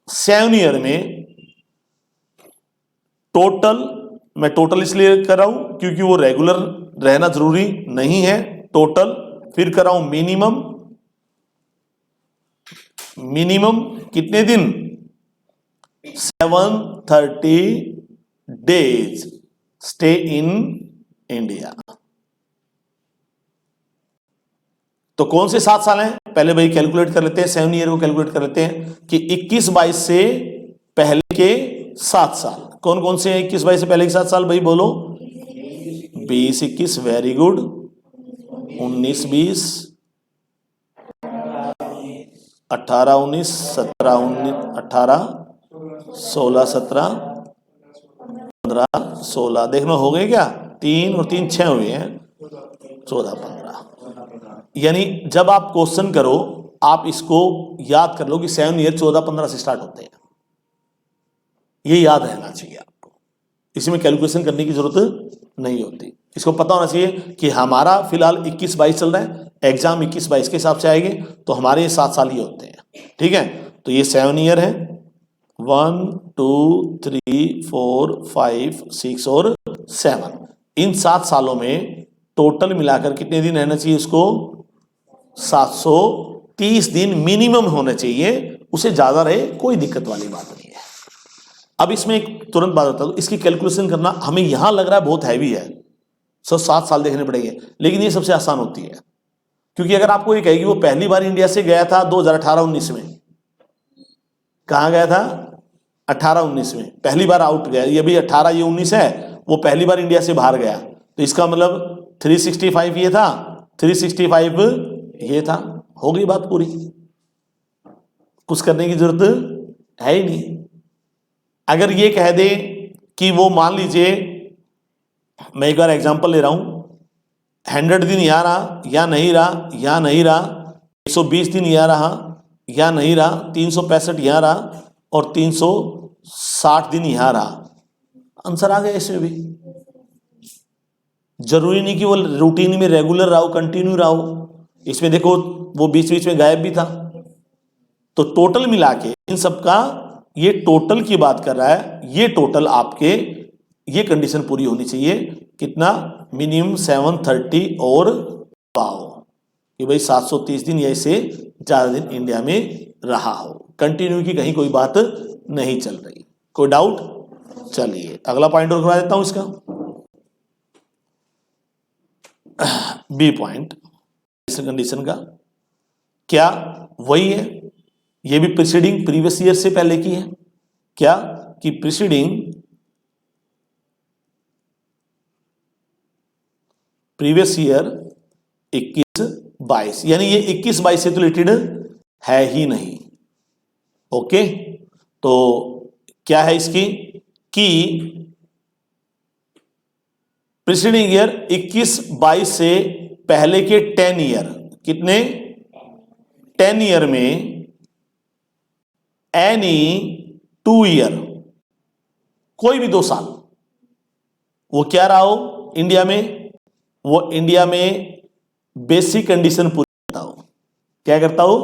7 ईयर में टोटल, मैं टोटल इसलिए कर रहा हूं क्योंकि वो रेगुलर रहना जरूरी नहीं है, टोटल, फिर कर रहा हूं मिनिमम, मिनिमम कितने दिन, 730 डेज स्टे इन इंडिया। तो कौन से 7 साल हैं, पहले भाई कैलकुलेट कर लेते हैं, 7 ईयर को कैलकुलेट कर लेते हैं कि 21-22 से पहले के 7 साल कौन कौन से हैं। 21-22 से पहले के 7 साल भाई बोलो, 20-21 वेरी गुड, 19-20, 18-19, 17-19, 18, 16-17, 15-16, देखना हो गए क्या, 3 और 3 6 हुए हैं, 14-15। यानी जब आप क्वेश्चन करो आप इसको याद कर लो कि 7 ईयर 14-15 से स्टार्ट होते हैं, ये याद रहना चाहिए आपको, इसमें कैलकुलेशन करने की जरूरत नहीं होती। इसको पता होना चाहिए कि हमारा फिलहाल 21-22 चल रहा है, एग्जाम 21-22 के हिसाब से आएंगे, तो हमारे ये 7 साल ही होते हैं, ठीक है। तो ये 7 ईयर है, 1 2 3 4 5 6 और 7, इन 7 सालों में टोटल मिलाकर कितने दिन रहना चाहिए इसको, 730 दिन मिनिमम होना चाहिए, उसे ज्यादा रहे कोई दिक्कत वाली बात नहीं है। अब इसमें एक तुरंत बात बता दूं, इसकी कैलकुलेशन करना हमें यहां लग रहा है बहुत हैवी है, 7 साल देखने पड़ेंगे, लेकिन ये सबसे आसान होती है। क्योंकि अगर आपको ये कहेगी वो पहली बार इंडिया से गया था 2018-19 में, कहां गया था, 18-19 में पहली बार आउट गया, ये भी 18 ये 19 है, वो पहली बार इंडिया से बाहर गया, तो इसका मतलब 365 ये था, 365 ये था, हो गई बात पूरी, कुछ करने की जरूरत है ही नहीं। अगर ये कह दे कि वो मान लीजिए, मैं एक बार एग्जांपल ले रहा हूं, 100 दिन यहाँ रहा या नहीं रहा, या नहीं रहा, 120 दिन यहाँ रहा या नहीं रहा, 365 यहाँ रहा और 360 दिन यहाँ रहा, आंसर आ गया इसमें भी। जरूरी नहीं कि वो रूटीन में रेगुलर रहा हो, कंटिन्यू रहा हो, इसमें देखो वो बीच बीच में गायब भी था। तो टोटल मिला के इन सब का, ये टोटल की बात कर रहा है, ये टोटल आपके ये कंडीशन पूरी होनी चाहिए, कितना, मिनिमम 730 और पाओ कि भाई 730 दिन या इससे ज्यादा दिन इंडिया में रहा हो, कंटिन्यू की कहीं कोई बात नहीं चल रही। कोई डाउट, चलिए अगला पॉइंट और करवा देता हूं इसका, बी पॉइंट कंडीशन का क्या, वही है, ये भी प्रीसीडिंग प्रीवियस ईयर से पहले की है, क्या कि प्रीसीडिंग प्रीवियस ईयर 21-22, यानी ये 21-22 से तो रिलेटेड है ही नहीं। ओके, तो क्या है इसकी कि प्रीसीडिंग ईयर 21-22 से पहले के 10 ईयर, कितने, 10 ईयर में एनी 2 ईयर, कोई भी 2 साल, वो क्या रहा हो इंडिया में, वो इंडिया में बेसिक कंडीशन पूरी करता हो, क्या करता हो,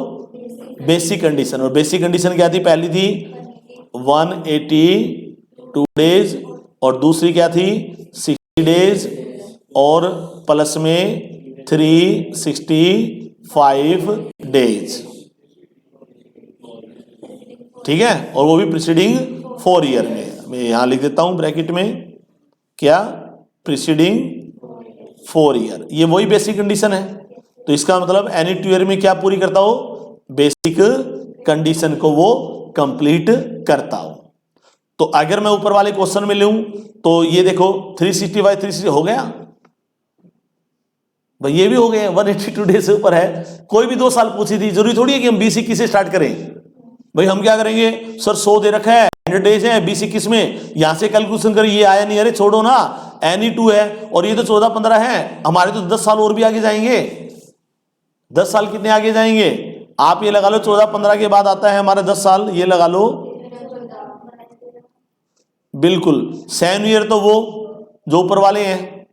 बेसिक कंडीशन। और बेसिक कंडीशन क्या थी, पहली थी 182 डेज और दूसरी क्या थी 60 डेज और प्लस में 365 डेज, ठीक है, और वो भी प्रीसीडिंग 4 ईयर में। मैं यहां लिख देता हूं ब्रैकेट में, क्या, प्रीसीडिंग 4 ईयर, ये वही बेसिक कंडीशन है। तो इसका मतलब एनी 2 ईयर में क्या पूरी करता हो, बेसिक कंडीशन को वो कंप्लीट करता हो। तो अगर मैं ऊपर वाले क्वेश्चन में लूं तो ये देखो 365 360 हो गया भाई, ये भी हो गए 182 डेज से ऊपर है। कोई भी 2 साल पूछी थी, जरूरी थोड़ी है कि हम 20-21 से स्टार्ट करें भाई, हम क्या करेंगे सर 100 दे रखा है, 100 डेज है, 20-21 में यहां से कैलकुलेशन करें, ये आया नहीं, अरे छोड़ो ना, एनी 2 है और ये तो 14-15 है, हमारे तो 10 साल और भी आगे जाएंगे। 10 साल कितने आगे जाएंगे, आप ये लगा लो 14-15 के बाद आता है हमारा 10 साल, ये लगा लो, बिल्कुल 7 ईयर तो वो जो ऊपर वाले हैं,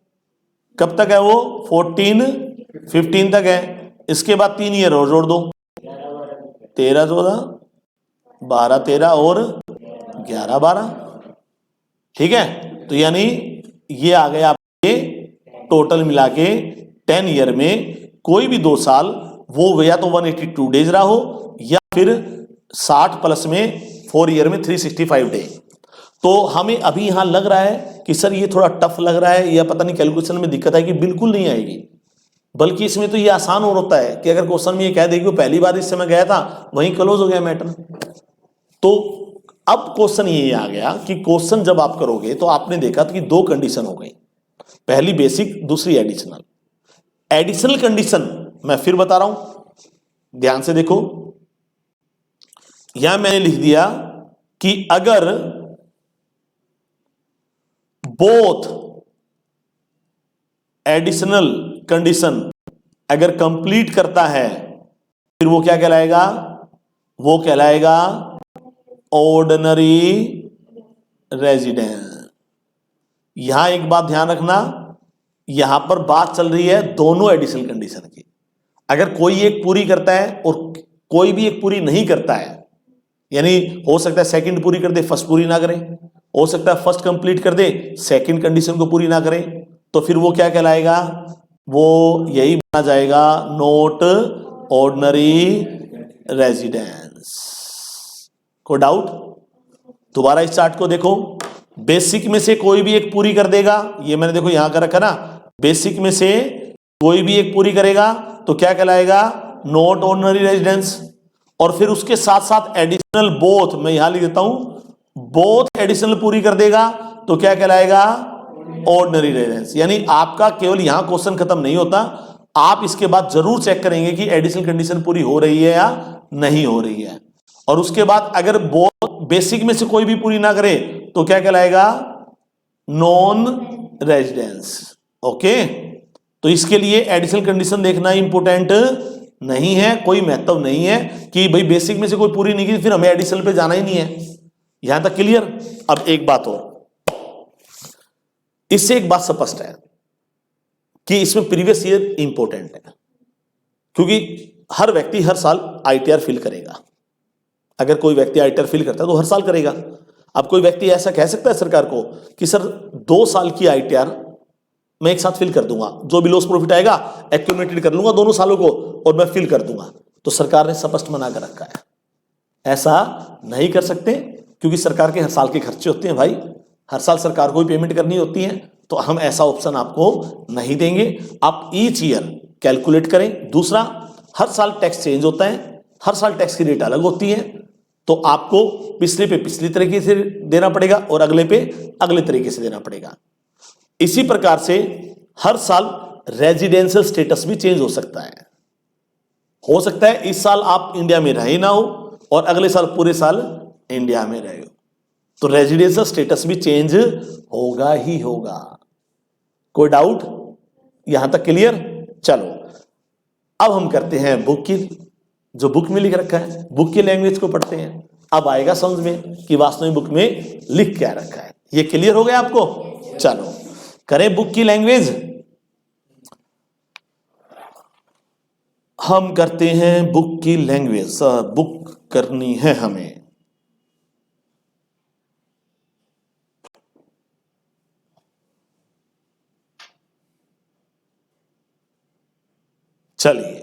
कब तक है वो 14-15 तक है, इसके बाद 3 ईयर और जोड़ दो, 13-14, 12-13 और 11-12, ठीक है। तो यानी ये आ गया आपके टोटल मिला के 10 ईयर में कोई भी 2 साल वो या तो 182 डेज रहा हो या फिर 60 प्लस में 4 ईयर में 365 डे। तो हमें अभी यहां लग रहा है कि सर ये थोड़ा टफ लग रहा है या पता नहीं कैलकुलेशन में दिक्कत आएगी, बिल्कुल नहीं आएगी। बल्कि इसमें तो ये आसान और होता है कि अगर क्वेश्चन में ये कह दे कि पहली बार इस समय गया था, वहीं क्लोज हो गया मैटर। तो अब क्वेश्चन ये आ गया कि क्वेश्चन जब आप करोगे तो आपने देखा कि 2 कंडीशन हो गई, पहली बेसिक, दूसरी एडिशनल। एडिशनल कंडीशन मैं फिर बता रहा हूं, ध्यान से देखो। यहां मैंने लिख दिया कि अगर बोथ एडिशनल कंडीशन अगर कंप्लीट करता है, फिर वो क्या कहलाएगा? वो कहलाएगा ऑर्डिनरी रेजिडेंस। यहां एक बात ध्यान रखना, यहां पर बात चल रही है दोनों एडिशनल कंडीशन की। अगर कोई एक पूरी करता है और कोई भी एक पूरी नहीं करता है, यानी हो सकता है सेकंड पूरी कर दे, फर्स्ट पूरी ना करे, हो सकता है फर्स्ट कंप्लीट कर दे, सेकंड कंडीशन को पूरी ना करे, तो फिर वो क्या कहलाएगा? वो यही माना जाएगा नॉट ऑर्डिनरी रेजिडेंस। कोई डाउट? दोबारा इस चार्ट को देखो, बेसिक में से कोई भी एक पूरी कर देगा, ये मैंने देखो यहां कर रखा ना, बेसिक में से कोई भी एक पूरी करेगा तो क्या कहलाएगा? Not ordinary residence. और फिर उसके साथ साथ एडिशनल बोथ, मैं यहां लिख देता हूं, बोथ एडिशनल पूरी कर देगा तो क्या कहलाएगा? Ordinary residence. यानी आपका केवल यहां क्वेश्चन खत्म नहीं होता, आप इसके बाद जरूर चेक करेंगे कि एडिशनल कंडीशन पूरी हो रही है या नहीं हो रही है। और उसके बाद अगर बेसिक में से कोई भी पूरी ना करे तो क्या कहलाएगा? Non residence. ओके, तो इसके लिए एडिशनल कंडीशन देखना इंपॉर्टेंट नहीं है, कोई महत्व नहीं है कि भाई बेसिक में से कोई पूरी नहीं की फिर हमें एडिशनल पे जाना ही नहीं है। यहां तक क्लियर? अब एक बात और, इससे एक बात स्पष्ट है कि इसमें प्रीवियस ईयर इंपॉर्टेंट है, क्योंकि हर व्यक्ति हर साल आईटीआर फिल करेगा। अगर कोई व्यक्ति आईटीआर फिल करता है तो हर साल करेगा। अब कोई व्यक्ति ऐसा कह सकता है सरकार को कि सर 2 साल की आईटीआर मैं एक साथ फिल कर दूंगा, जो भी लॉस प्रॉफिट आएगा एक्यूमुलेटेड कर लूंगा दोनों सालों को और मैं फिल कर दूंगा। तो सरकार ने स्पष्ट मना कर रखा है, ऐसा नहीं कर सकते, क्योंकि सरकार के हर साल के खर्चे होते हैं भाई, हर साल सरकार को भी पेमेंट करनी होती है, तो हम ऐसा ऑप्शन आपको नहीं देंगे। आप ईच ईयर कैलकुलेट करें। दूसरा, हर साल टैक्स चेंज होता है, हर साल टैक्स की रेट अलग होती है, तो आपको पिछले पे पिछली तरीके से देना पड़ेगा और अगले पे अगले तरीके से देना पड़ेगा। इसी प्रकार से हर साल रेजिडेंशियल स्टेटस भी चेंज हो सकता है। हो सकता है इस साल आप इंडिया में रहे ना हो और अगले साल पूरे साल इंडिया में रहे हो, तो रेजिडेंशियल स्टेटस भी चेंज होगा ही होगा। कोई डाउट? यहां तक क्लियर? चलो अब हम करते हैं बुक की, जो बुक में लिख रखा है, बुक की लैंग्वेज को पढ़ते हैं। अब आएगा समझ में कि वास्तव में बुक में लिख क्या रखा है। ये क्लियर हो गया आपको? चलो करें बुक की लैंग्वेज। हम करते हैं बुक की लैंग्वेज, बुक करनी है हमें। चलिए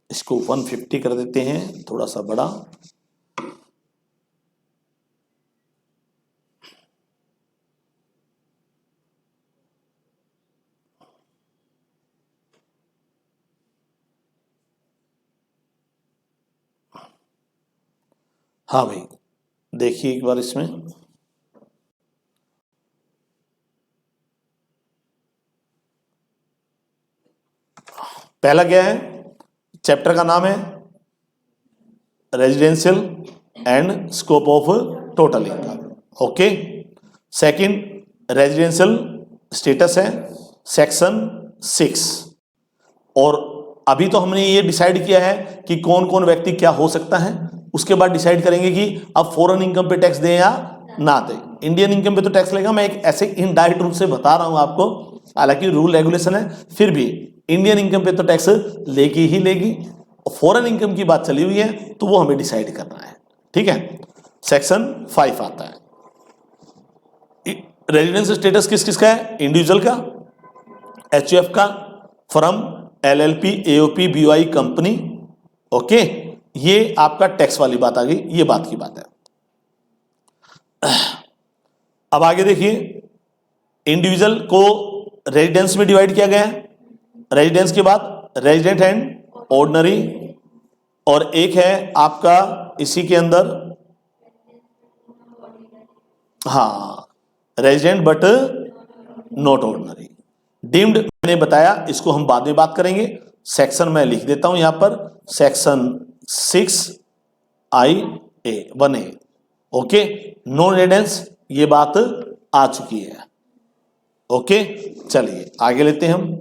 इसको 150 कर देते हैं, थोड़ा सा बड़ा। हाँ भाई देखिए एक बार इसमें, पहला क्या है? चैप्टर का नाम है residential and scope of total income. Okay, second residential status है सेक्शन 6। और अभी तो हमने ये डिसाइड किया है कि कौन कौन व्यक्ति क्या हो सकता है, उसके बाद डिसाइड करेंगे कि अब फॉरेन इनकम पे टैक्स दें या ना दें। इंडियन इनकम पे तो टैक्स लगेगा, मैं एक ऐसे इनडायरेक्ट रूप से बता रहा हूं आपको, हालांकि रूल रेगुलेशन है, फिर भी इंडियन इनकम पे तो टैक्स लेगी ही लेगी। फॉरेन इनकम की बात चली हुई है तो वो हमें डिसाइड करना है। ठीक है, सेक्शन 5 आता है। रेजिडेंस स्टेटस किस किसका है? इंडिविजुअल का, एचयूएफ का, firm, LLP, AOP, BOI, company. Okay, ये आपका टैक्स वाली बात आ गई, ये बात की बात है। अब आगे देखिए, इंडिविजुअल को रेजिडेंस में डिवाइड किया गया है, रेजिडेंस के बाद रेजिडेंट एंड ऑर्डिनरी, और एक है आपका इसी के अंदर, हाँ, resident but not ordinary. Deemed मैंने बताया, इसको हम बाद में बात करेंगे। सेक्शन मैं लिख देता हूं यहां पर, section 6(I)(A)(1)(A). Okay, non residence ये बात आ चुकी है। ओके, चलिए आगे लेते हैं हम।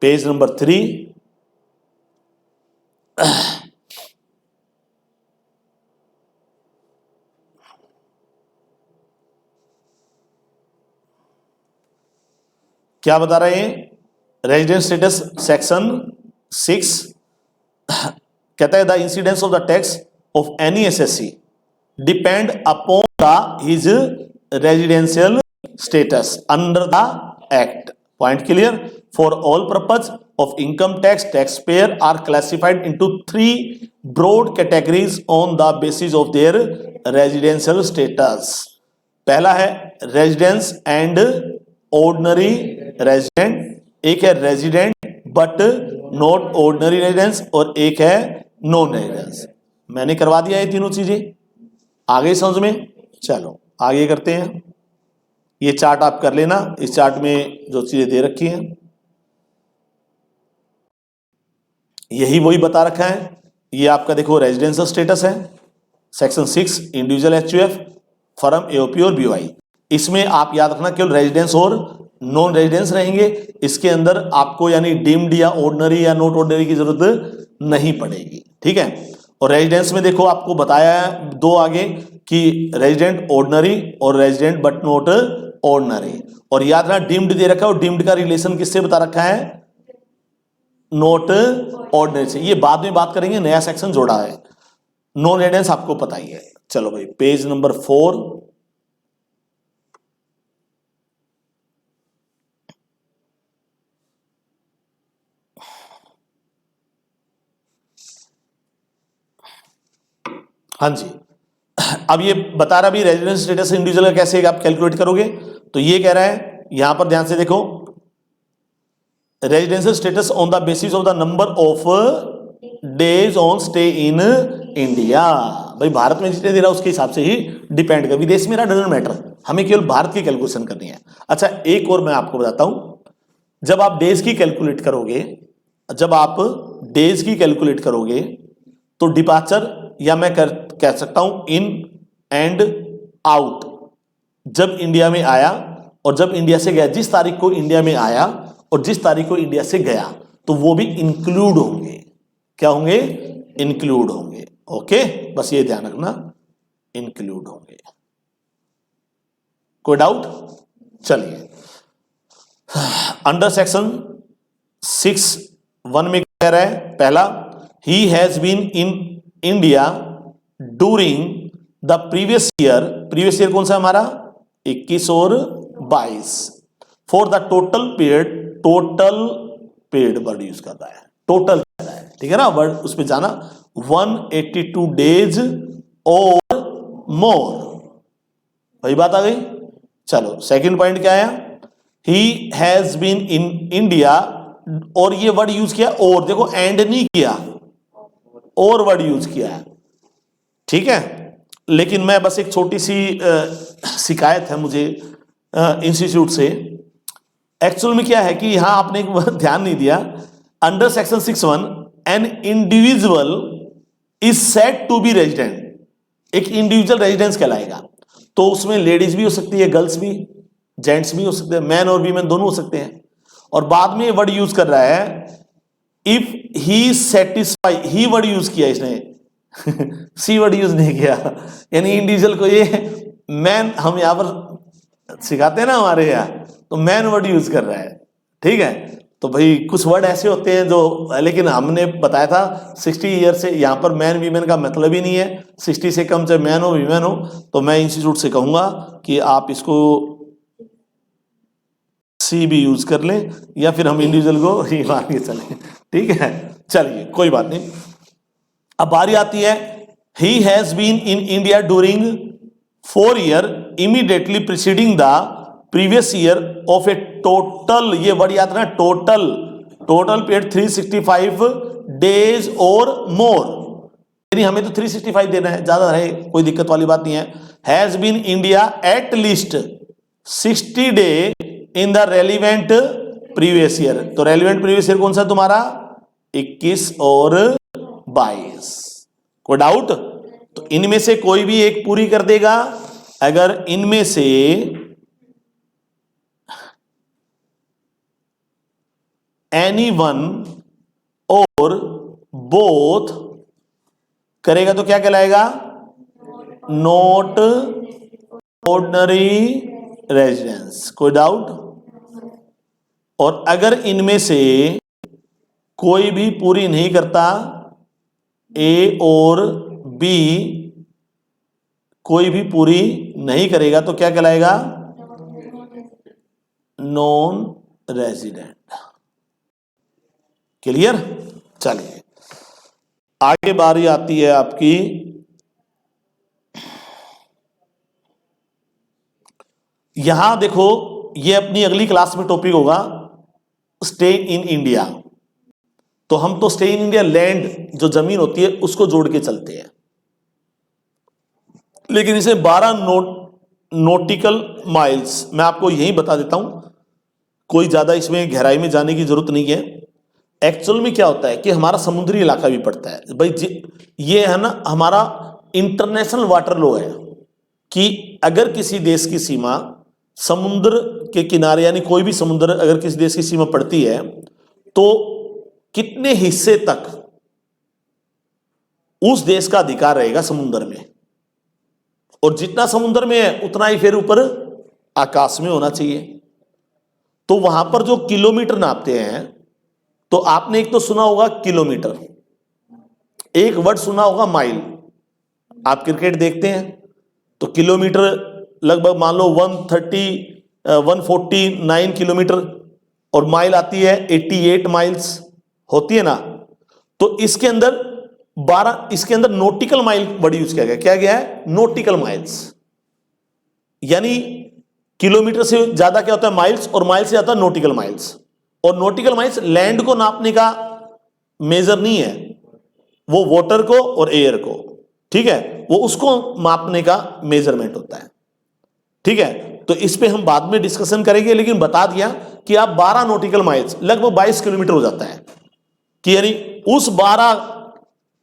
Page number 3। क्या बता रहे हैं? रेजिडेंस स्टेटस सेक्शन 6 कहता है the incidence of the tax of any SSC depend upon the his residential status under the act. Point clear? For all purpose of income tax, taxpayer are classified into 3 broad categories on the basis of their residential status. पहला है रेजिडेंस एंड ऑर्डिनरी रेजिडेंट, एक है resident but not ordinary residence, और एक है नॉन रेजिडेंस। मैंने करवा दिया ये तीनों चीजें, आ गई समझ में? चलो आगे करते हैं। ये चार्ट आप कर लेना, इस चार्ट में जो चीजें दे रखी हैं यही वही बता रखा है। ये आपका देखो रेजिडेंशियल स्टेटस है, section 6 individual, HUF, firm, AOP और बीओआई। इसमें आप याद रखना केवल रेजिडेंस और नॉन रेजिडेंस रहेंगे, इसके अंदर आपको यानी डीम्ड या ऑर्डिनरी या नॉट ऑर्डिनरी की जरूरत नहीं पड़ेगी, ठीक है। और रेजिडेंस में देखो आपको बताया है दो आगे कि रेजिडेंट ऑर्डिनरी और रेजिडेंट बट नॉट ऑर्डिनरी। और याद रखना डीम्ड दे रखा है, और डीम्ड का रिलेशन किससे बता रखा है? नॉट ऑर्डिनरी से। ये बाद में बात करेंगे, नया सेक्शन जोड़ा है। नॉन रेजिडेंस आपको पता ही है। चलो भाई, पेज नंबर 4। हाँ जी, अब ये बता रहा भी रेजिडेंस स्टेटस इंडिविजुअल का कैसे आप कैलकुलेट करोगे। तो ये कह रहा है यहां पर ध्यान से देखो, residential status on the basis of the number of days on stay in India. भाई भारत में जितने दिन उसके हिसाब से ही डिपेंड कर, विदेश में डजंट मैटर, हमें केवल भारत की कैलकुलेशन करनी है। अच्छा, एक और मैं आपको बताता हूं, जब आप डेज की कैलकुलेट करोगे, जब आप डेज की कैलकुलेट करोगे तो डिपार्चर या मैं कह सकता हूं इन एंड आउट, जब इंडिया में आया और जब इंडिया से गया, जिस तारीख को इंडिया में आया और जिस तारीख को इंडिया से गया, तो वो भी इंक्लूड होंगे। क्या होंगे? इंक्लूड होंगे। ओके, बस ये ध्यान रखना, इंक्लूड होंगे। कोई डाउट? चलिए, अंडर सेक्शन 6(1) में कह रहा है, पहला, he has been in India during the previous year. Previous year कौन सा हमारा? 21 और 22। For the total period, total period word use कर रहा है, टोटल कर रहा है, ठीक है ना, वर्ड उस पे जाना, 182 डेज और मोर। वही बात आ गई। चलो, सेकंड पॉइंट क्या आया? He has been in India, और ये वर्ड यूज किया, और देखो एंड नहीं किया, और वर्ड यूज किया है, ठीक है। लेकिन मैं बस एक छोटी सी शिकायत है मुझे इंस्टीट्यूट से। एक्चुअल में क्या है कि यहां आपने एक ध्यान नहीं दिया, under section 6(1) an individual is said to be resident. एक इंडिविजुअल रेजिडेंस कहलाएगा, तो उसमें लेडीज भी हो सकती है, गर्ल्स भी, जेंट्स भी हो सकते हैं, मैन और वीमेन दोनों हो सकते हैं। और बाद में वर्ड यूज कर रहा है if he satisfy, he word use किया इसने सी वर्ड यूज नहीं किया, यानी इंडिविजुअल को ये मैन, हम यहां पर सिखाते हैं ना हमारे यहाँ, तो मैन वर्ड यूज कर रहा है, ठीक है। तो भाई कुछ वर्ड ऐसे होते हैं जो, लेकिन हमने बताया था 60 ईयर से, यहाँ पर मैन वीमेन का मतलब ही नहीं है, 60 से कम चाहे मैन हो वीमेन हो। तो मैं इंस्टीट्यूट से कहूँगा कि आप इसको सी भी यूज कर लें, या फिर हम इंडिविजुअल को ही मान के चलें, ठीक है। चलिए कोई बात नहीं। अब बारी आती है, he has been in India during 4 year immediately preceding the previous year of a total, ये वर्ड याद रखना, टोटल पीरियड 365 डेज और मोर, यानी हमें तो 365 देना है, ज्यादा रहे कोई दिक्कत वाली बात नहीं है। Has been India at least 60 day in the relevant previous year. तो रेलिवेंट प्रीवियस ईयर कौन सा तुम्हारा, 21 और 22। कोई डाउट? तो इनमें से कोई भी एक पूरी कर देगा। अगर इनमें से एनी वन और बोथ करेगा तो क्या कहलाएगा, नॉट ऑर्डिनरी रेजिडेंस। कोई डाउट? और अगर इनमें से कोई भी पूरी नहीं करता, ए और बी कोई भी पूरी नहीं करेगा तो क्या कहलाएगा, नॉन रेजिडेंट। क्लियर? चलिए आगे बारी आती है आपकी, यहां देखो, ये अपनी अगली क्लास में टॉपिक होगा स्टे इन इंडिया। तो हम तो स्टे इन इंडिया लैंड जो जमीन होती है उसको जोड़ के चलते हैं, लेकिन इसे 12 नॉटिकल माइल्स, मैं आपको यही बता देता हूं, कोई ज्यादा इसमें गहराई में जाने की जरूरत नहीं है। एक्चुअल में क्या होता है कि हमारा समुद्री इलाका भी पड़ता है भाई, ये है ना हमारा इंटरनेशनल वाटर लॉ है कि अगर किसी देश की सीमा समुद्र के किनारे, यानी कोई भी समुद्र अगर किसी देश की सीमा पड़ती है तो कितने हिस्से तक उस देश का अधिकार रहेगा समुद्र में, और जितना समुद्र में है उतना ही फिर ऊपर आकाश में होना चाहिए। तो वहां पर जो किलोमीटर नापते हैं, तो आपने एक तो सुना होगा किलोमीटर, एक वर्ड सुना होगा माइल। आप क्रिकेट देखते हैं तो किलोमीटर लगभग मान लो 149 किलोमीटर, और माइल आती है 88 माइल्स होती है ना। तो इसके अंदर नॉटिकल माइल वर्ड यूज किया गया। क्या गया है? नॉटिकल माइल्स, यानी किलोमीटर से ज्यादा क्या होता है, माइल्स, और माइल से ज्यादा नॉटिकल माइल्स। और नॉटिकल माइल्स लैंड को नापने का मेजर नहीं है, वो वाटर को और एयर को, ठीक है, वो उसको मापने का मेजरमेंट होता है, ठीक है। तो इस पे हम बाद में डिस्कशन करेंगे, लेकिन बता दिया कि आप 12 नॉटिकल माइल्स लगभग 22 किलोमीटर हो जाता है, कि यानी उस 12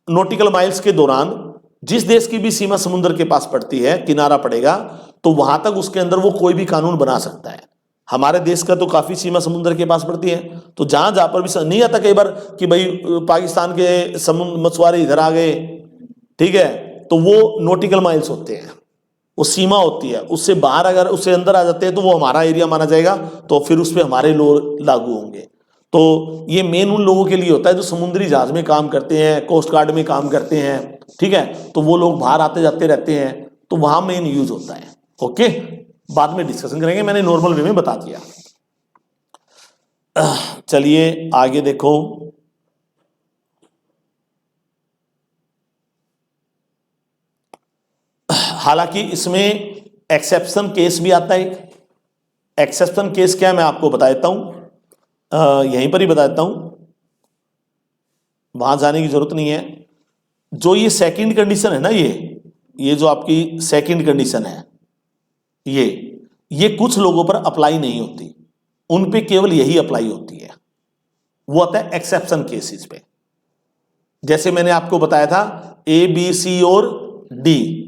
नॉटिकल माइल्स के दौरान जिस देश की भी सीमा समुद्र के पास पड़ती है, किनारा पड़ेगा, तो वहां तक उसके अंदर वो कोई भी कानून बना सकता है। हमारे देश का तो काफी सीमा समुद्र के पास पड़ती है, तो जहां जहां पर भी नहीं आता कई बार कि भाई पाकिस्तान के समुद्र मछुआरे इधर आ गए, ठीक है, तो वो नॉटिकल माइल्स होते हैं, वो सीमा होती है। उससे बाहर अगर उससे अंदर आ जाते हैं तो वो हमारा एरिया माना जाएगा, तो फिर उस पर हमारे लोग लागू होंगे। तो ये मेन उन लोगों के लिए होता है जो समुद्री जहाज में काम करते हैं, कोस्ट गार्ड में काम करते हैं, ठीक है, तो वो लोग बाहर आते जाते रहते हैं, तो वहां मेन यूज होता है। ओके, बाद में डिस्कशन करेंगे, मैंने नॉर्मल वे में बता दिया। चलिए आगे देखो, हालांकि इसमें एक्सेप्शन केस भी आता है। एक्सेप्शन केस क्या है मैं आपको बता देता हूं, यहीं पर ही बता देता हूं, वहां जाने की जरूरत नहीं है। जो ये सेकंड कंडीशन है ना, ये जो आपकी सेकंड कंडीशन है, ये कुछ लोगों पर अप्लाई नहीं होती, उन पे केवल यही अप्लाई होती है। वो आता है एक्सेप्शन केसेस पे। जैसे मैंने आपको बताया था ए बी सी और डी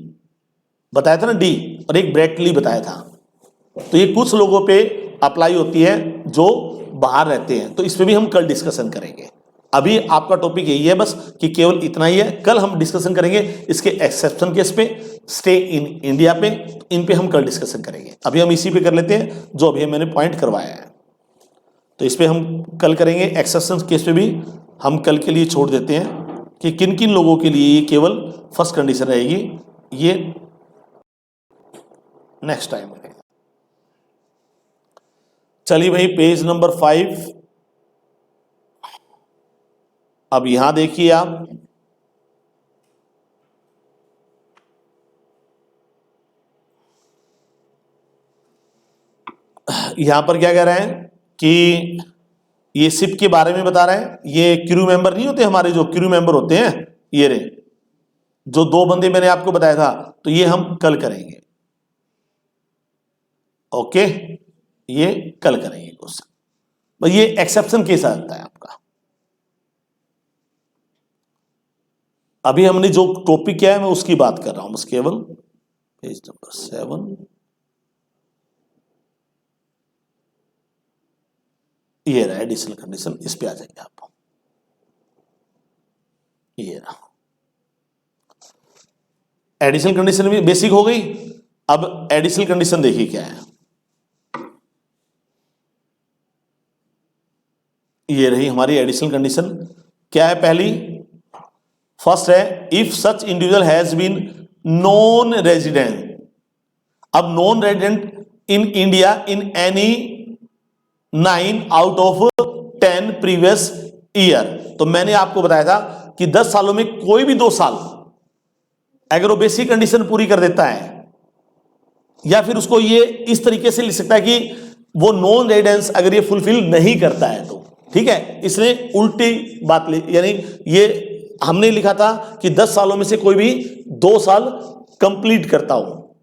बताया था ना, डी, और एक ब्रेटली बताया था। तो ये कुछ लोगों पे अप्लाई होती है जो बाहर रहते हैं, तो इस पे भी हम कल डिस्कशन करेंगे। अभी आपका टॉपिक यही है बस कि केवल इतना ही है। कल हम डिस्कशन करेंगे इसके एक्सेप्शन केस पे, स्टे इन इंडिया पे, इन पे हम कल डिस्कशन करेंगे। अभी हम इसी पे कर लेते हैं जो अभी मैंने पॉइंट करवाया है। तो इस पे हम कल करेंगे। एक्सेप्शन केस पे भी हम कल के लिए छोड़ देते हैं कि किन किन लोगों के लिए ये केवल फर्स्ट कंडीशन रहेगी, ये नेक्स्ट टाइम करेंगे। चलिए भाई, पेज नंबर 5। अब यहां देखिए आप, यहां पर क्या कह रहे हैं कि ये शिप के बारे में बता रहे हैं। ये क्रू मेंबर नहीं होते हमारे, जो क्रू मेंबर होते हैं, ये रे जो 2 बंदे मैंने आपको बताया था, तो ये हम कल करेंगे। ओके, ये कल करेंगे क्वेश्चन। ये एक्सेप्शन केस आता है आपका। अभी हमने जो टॉपिक किया है मैं उसकी बात कर रहा हूं बस केवल। पेज नंबर 7, ये रहा एडिशनल कंडीशन, इस पे आ जाएंगे आप। ये रहा एडिशनल कंडीशन भी बेसिक हो गई। अब एडिशनल कंडीशन देखिए क्या है। ये रही हमारी एडिशनल कंडीशन। क्या है पहली? फर्स्ट है, if such individual has been non resident. अब non resident in India in any 9 out of 10 previous year. तो मैंने आपको बताया था कि 10 सालों में कोई भी 2 साल अगर वो बेसिक कंडीशन पूरी कर देता है, या फिर उसको ये इस तरीके से लिख सकता है कि वो नॉन रेजिडेंस अगर ये फुलफिल नहीं करता है तो ठीक है। इसने उल्टी बात ली, यानी ये हमने लिखा था कि 10 सालों में से कोई भी 2 साल कंप्लीट करता हो,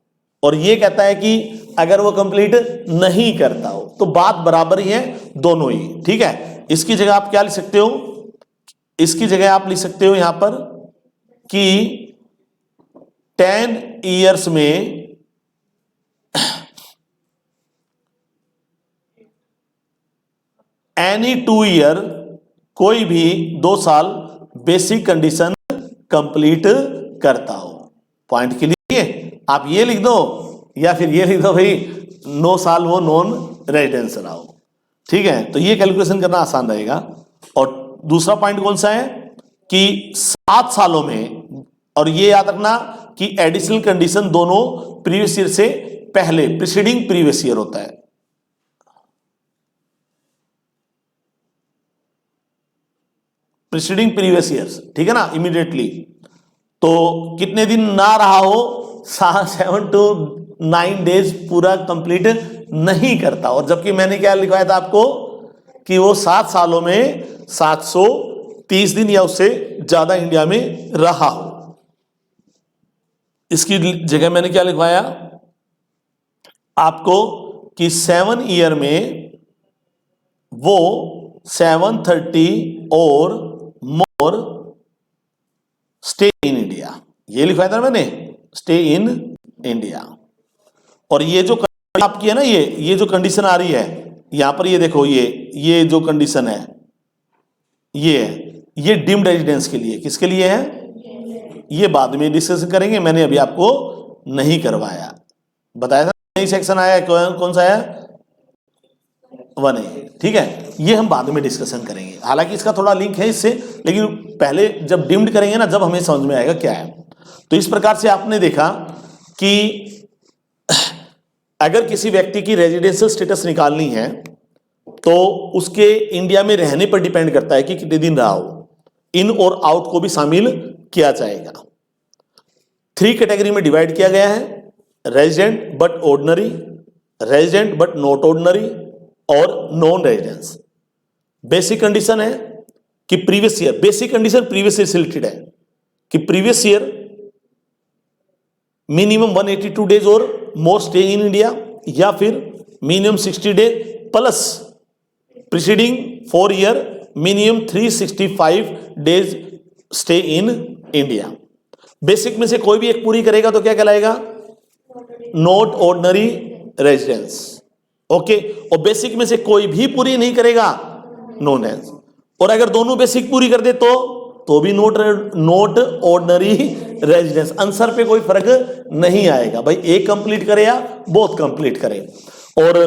और ये कहता है कि अगर वो कंप्लीट नहीं करता हो, तो बात बराबर ही है दोनों ही, ठीक है। इसकी जगह आप क्या लिख सकते हो? इसकी जगह आप लिख सकते हो यहां पर कि 10 ईयर्स में एनी 2 ईयर, कोई भी 2 साल बेसिक कंडीशन कंप्लीट करता हो। पॉइंट के लिए आप ये लिख दो, या फिर ये लिख दो भाई 9 साल वो नॉन रेजिडेंस रहा हो, ठीक है। तो ये कैलकुलेशन करना आसान रहेगा। और दूसरा पॉइंट कौन सा है कि 7 सालों में, और ये याद रखना कि एडिशनल कंडीशन दोनों प्रीवियस ईयर से पहले, प्रीसीडिंग प्रीवियस ईयर होता है। प्रीसीडिंग प्रीवियस ईयर्स, ठीक है ना, इमीडिएटली। तो कितने दिन ना रहा हो, 7 to 9 डेज पूरा कंप्लीट नहीं करता। और जबकि मैंने क्या लिखवाया था आपको कि वो 7 सालों में 730 दिन या उससे ज्यादा इंडिया में रहा हो। इसकी जगह मैंने क्या लिखवाया आपको कि 7 ईयर में वो 730 और मोर स्टे इन इंडिया, ये लिखवाया था मैंने, स्टे इन इंडिया। और ये जो आपकी है ना, ये जो कंडीशन आ रही है यहां पर, ये देखो, ये जो कंडीशन है ये डीम्ड रेजिडेंस के लिए, किसके लिए है, ये बाद में डिस्कशन करेंगे। मैंने अभी आपको नहीं करवाया, बताया था नई सेक्शन आया है, कौन सा है, 1A, ठीक है। ये हम बाद में डिस्कशन करेंगे, हालांकि इसका थोड़ा लिंक है इससे, लेकिन पहले जब डीम्ड करेंगे ना, जब हमें समझ में आएगा क्या है। तो इस प्रकार से आपने देखा कि अगर किसी व्यक्ति की रेजिडेंशियल स्टेटस निकालनी है तो उसके इंडिया में रहने पर डिपेंड करता है कि कितने दिन रहा हो। इन और आउट को भी शामिल किया जाएगा। 3 कैटेगरी में डिवाइड किया गया है, resident but ordinary, resident but not ordinary और नॉन रेजिडेंस। बेसिक कंडीशन है कि previous year, basic condition previous year से रिलेटेड है कि प्रीवियस ईयर मिनिमम 182 डेज और मोर स्टे इन इंडिया, या फिर minimum 60 debt plus preceding 4 year minimum 365 days stay in India. Basic में से कोई भी एक पूरी करेगा तो क्या कहलाएगा, नॉट ऑर्डिनरी रेजिडेंस, ओके। और बेसिक में से कोई भी पूरी नहीं करेगा, नॉन रेजिडेंस। और अगर दोनों बेसिक पूरी कर दे तो भी नॉट ऑर्डिनरी रेजिडेंस। आंसर पे कोई फर्क नहीं आएगा भाई, एक कंप्लीट करे या बोथ कंप्लीट करे। और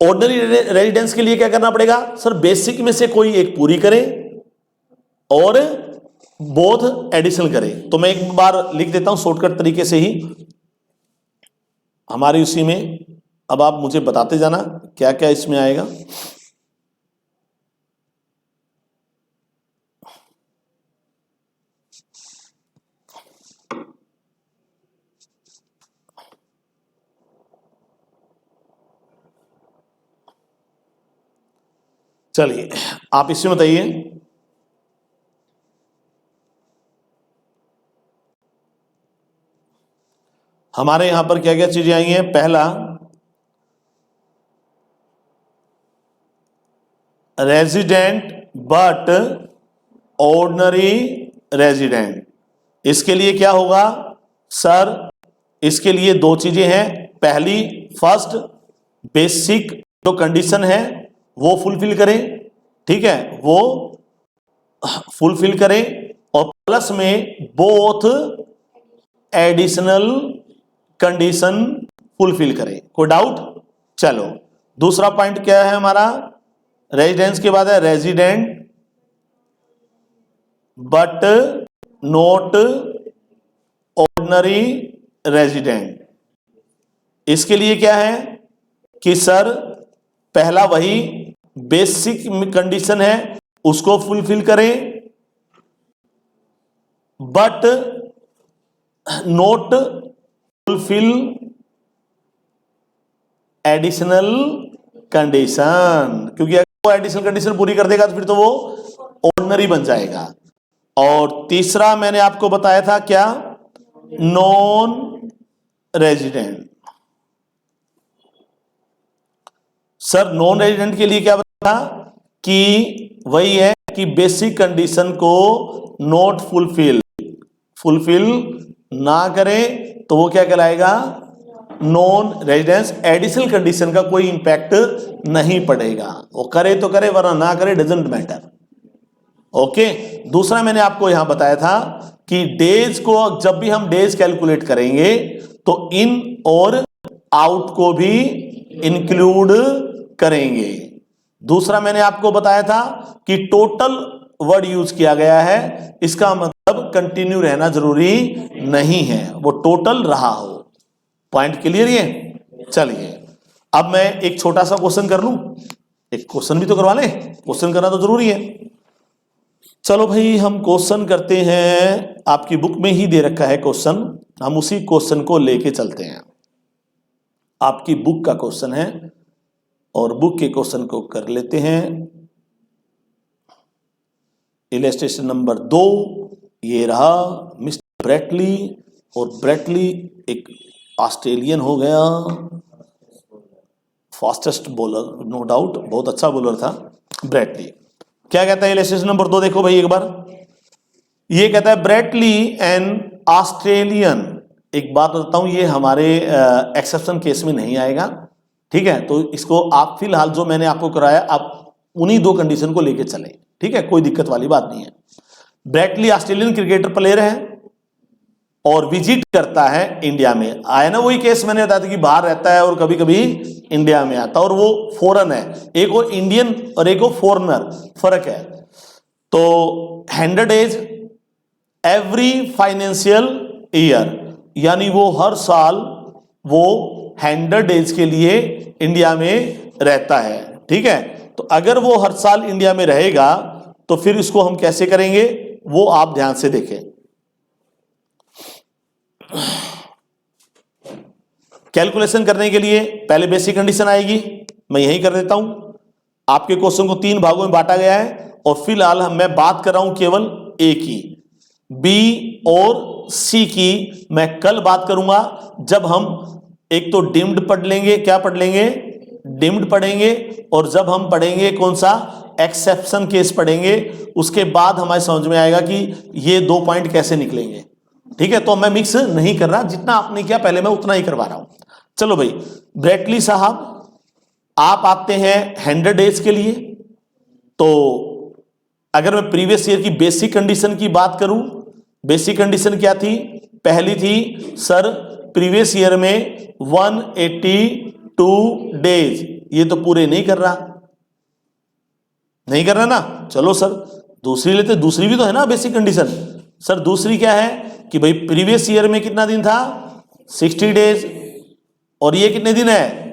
ऑर्डिनरी रेजिडेंस के लिए क्या करना पड़ेगा सर, बेसिक में से कोई एक पूरी करें और बोथ एडिशनल करें। तो मैं एक बार लिख देता हूं शॉर्टकट तरीके से ही हमारी उसी में। अब आप मुझे बताते जाना क्या क्या इसमें आएगा। चलिए आप इसमें बताइए। हमारे यहां पर क्या क्या चीजें आई हैं। पहला, रेजिडेंट बट ऑर्डिनरी रेजिडेंट। इसके लिए क्या होगा सर, इसके लिए दो चीजें हैं। पहली, फर्स्ट बेसिक जो कंडीशन है वो फुलफिल करें, ठीक है, वो फुलफिल करें और प्लस में बोथ एडिशनल कंडीशन फुलफिल करें। कोई डाउट? चलो दूसरा पॉइंट क्या है हमारा, रेजिडेंस के बाद है resident but not ordinary resident. इसके लिए क्या है कि सर पहला वही बेसिक कंडीशन है उसको फुलफिल करें, but not fulfil additional condition, क्योंकि अगर वो एडिशनल कंडीशन पूरी कर देगा तो फिर तो वो ऑर्डिनरी बन जाएगा। और तीसरा मैंने आपको बताया था क्या, non resident. Sir non resident के लिए क्या बताया कि वही है कि बेसिक कंडीशन को नॉट फुलफिल ना करें तो वो क्या कहलाएगा, नॉन रेजिडेंस। एडिशनल कंडीशन का कोई इंपैक्ट नहीं पड़ेगा, वो करे तो करे वरना ना करे, डजंट मैटर। ओके। दूसरा मैंने आपको यहां बताया था कि डेज को जब भी हम डेज कैलकुलेट करेंगे तो इन और आउट को भी इंक्लूड करेंगे। दूसरा मैंने आपको बताया था कि टोटल वर्ड यूज किया गया है, इसका मतलब कंटिन्यू रहना जरूरी नहीं है, वो टोटल रहा हो। पॉइंट क्लियर है? चलिए अब मैं एक छोटा सा क्वेश्चन कर लूं, एक क्वेश्चन भी तो करवा लें, क्वेश्चन करना तो जरूरी है। चलो भाई हम क्वेश्चन करते हैं, आपकी बुक में ही दे रखा है क्वेश्चन, हम उसी क्वेश्चन को लेके चलते हैं। आपकी बुक का क्वेश्चन है और बुक के क्वेश्चन को कर लेते हैं। इलस्ट्रेशन नंबर 2 ये रहा, मिस्टर ब्रेटली। और ब्रेटली एक ऑस्ट्रेलियन हो गया, फास्टेस्ट बॉलर नो डाउट, बहुत अच्छा बॉलर था ब्रेटली। क्या कहता है इलस्ट्रेशन नंबर 2, देखो भाई एक बार। ये कहता है ब्रेटली एन ऑस्ट्रेलियन। एक बात बताता हूं, ये हमारे एक्सेप्शन केस में नहीं आएगा, ठीक है। तो इसको आप फिलहाल जो मैंने आपको कराया आप उन्हीं दो कंडीशन को लेके चलें, ठीक है, कोई दिक्कत वाली बात नहीं है। ब्रेटली ऑस्ट्रेलियन क्रिकेटर प्लेयर है और विजिट करता है इंडिया में। आया ना वही केस मैंने बताया था कि बाहर रहता है और कभी कभी इंडिया में आता है, और वो फॉरेन है, एक और इंडियन और एक और फॉरेनर, फर्क है। तो 100 डेज एवरी फाइनेंशियल ईयर, यानी वो हर साल वो 100 डेज के लिए इंडिया में रहता है, ठीक है। तो अगर वो हर साल इंडिया में रहेगा तो फिर इसको हम कैसे करेंगे वो आप ध्यान से देखें। कैलकुलेशन करने के लिए पहले बेसिक कंडीशन आएगी, मैं यही कर देता हूं। आपके क्वेश्चन को 3 भागों में बांटा गया है और फिलहाल मैं बात कर रहा हूं केवल ए की, बी और सी की मैं कल बात करूंगा जब हम एक तो डिम्ड पढ़ लेंगे, क्या पढ़ लेंगे, डिम्ड पढ़ेंगे, और जब हम पढ़ेंगे कौन सा, एक्सेप्शन केस पढ़ेंगे, उसके बाद हमें समझ में आएगा कि ये 2 पॉइंट कैसे निकलेंगे, ठीक है। तो मैं मिक्स नहीं कर रहा, जितना आपने किया पहले मैं उतना ही करवा रहा हूं। चलो भाई ब्रेटली साहब आप आते हैं 100 डेज के लिए। तो अगर मैं प्रीवियस ईयर की बेसिक कंडीशन की बात करूं, बेसिक कंडीशन क्या थी, पहली थी सर प्रीवियस ईयर में 182 डेज ये तो पूरे नहीं कर रहा, नहीं कर रहा ना। चलो सर दूसरी लेते, दूसरी भी तो है ना बेसिक कंडीशन। सर दूसरी क्या है कि भाई प्रीवियस ईयर में कितना दिन था 60 डेज, और ये कितने दिन है,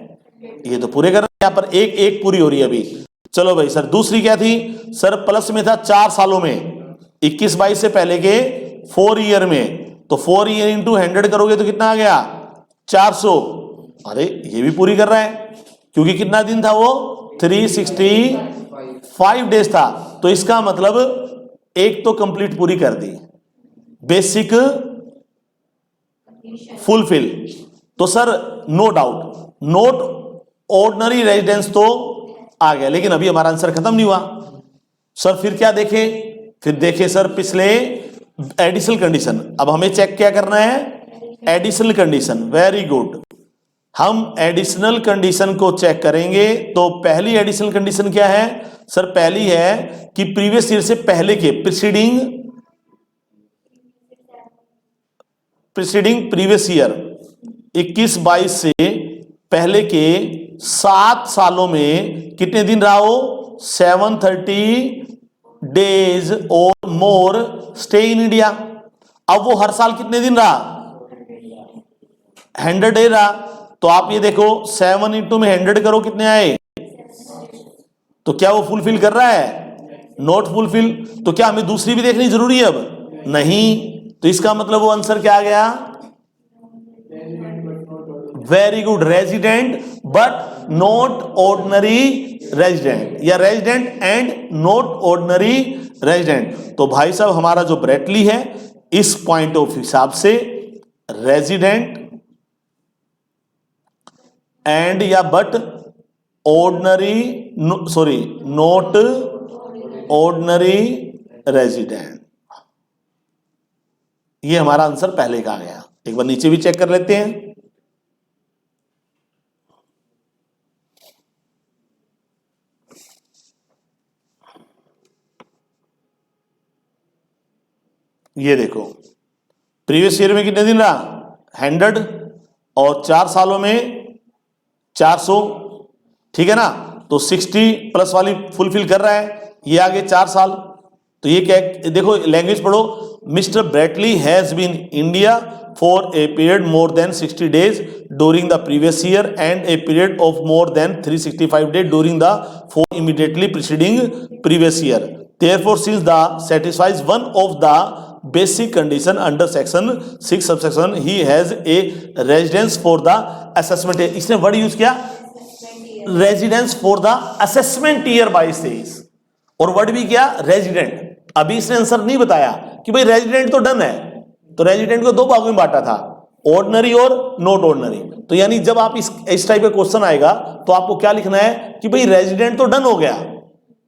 ये तो पूरे कर रहे हैं, यहां पर एक एक पूरी हो रही है अभी। चलो भाई सर दूसरी क्या थी, सर प्लस में था 4 सालों में, 21-22 से पहले के 4 ईयर में, तो 4 ईयर इंटू 100 करोगे तो कितना आ गया 400। अरे ये भी पूरी कर रहा है क्योंकि कितना दिन था वो 365 डेज था, तो इसका मतलब एक तो कंप्लीट पूरी कर दी, बेसिक फुलफिल। तो sir no doubt not ordinary residence तो आ गया, लेकिन अभी हमारा आंसर खत्म नहीं हुआ। सर फिर क्या देखें, फिर देखें सर पिछले एडिशनल कंडीशन। अब हमें चेक क्या करना है, एडिशनल कंडीशन। वेरी गुड, हम एडिशनल कंडीशन को चेक करेंगे। तो पहली एडिशनल कंडीशन क्या है सर, पहली है कि प्रीवियस ईयर से पहले के प्रीसीडिंग प्रीवियस ईयर 21-22 से पहले के 7 सालों में कितने दिन रहा हो 730 डेज और मोर स्टे इन इंडिया। अब वो हर साल कितने दिन रहा 100 डे रहा, तो आप ये देखो 7 इंटू में 100 करो कितने आए, तो क्या वो फुलफिल कर रहा है, नॉट फुलफिल। तो क्या हमें दूसरी भी देखनी जरूरी है अब, नहीं। तो इसका मतलब वो आंसर क्या आ गया, very good, resident but not ordinary resident, या resident and not ordinary resident. तो भाई साहब हमारा जो ब्रेटली है इस पॉइंट ऑफ हिसाब से रेजिडेंट एंड या but ordinary, sorry not ordinary resident, ये हमारा आंसर पहले का आ गया। एक बार नीचे भी चेक कर लेते हैं। ये देखो प्रीवियस ईयर में कितने दिन रहा 100 और 4 सालों में 400, ठीक है ना। तो 60 प्लस वाली फुलफिल कर रहा है, ये आगे 4 साल। तो ये क्या, देखो लैंग्वेज पढ़ो, mister Bradley has been India for a period more than 60 days during the previous year and a period of more than 365 days during the 4 immediately preceding previous year. Therefore, since the satisfies one of the basic condition under section 6 subsection, he has a residence for the assessment. इसने वर्ड यूज किया residence for the assessment year 22-23, और वर्ड भी किया रेजिडेंट। अभी इसने आंसर नहीं बताया कि भाई रेजिडेंट तो डन है, तो रेजिडेंट को 2 भागों में बांटा था, ऑर्डिनरी और नॉट ऑर्डिनरी। तो यानी जब आप इस टाइप का क्वेश्चन आएगा तो आपको क्या लिखना है कि भाई रेजिडेंट तो डन हो गया,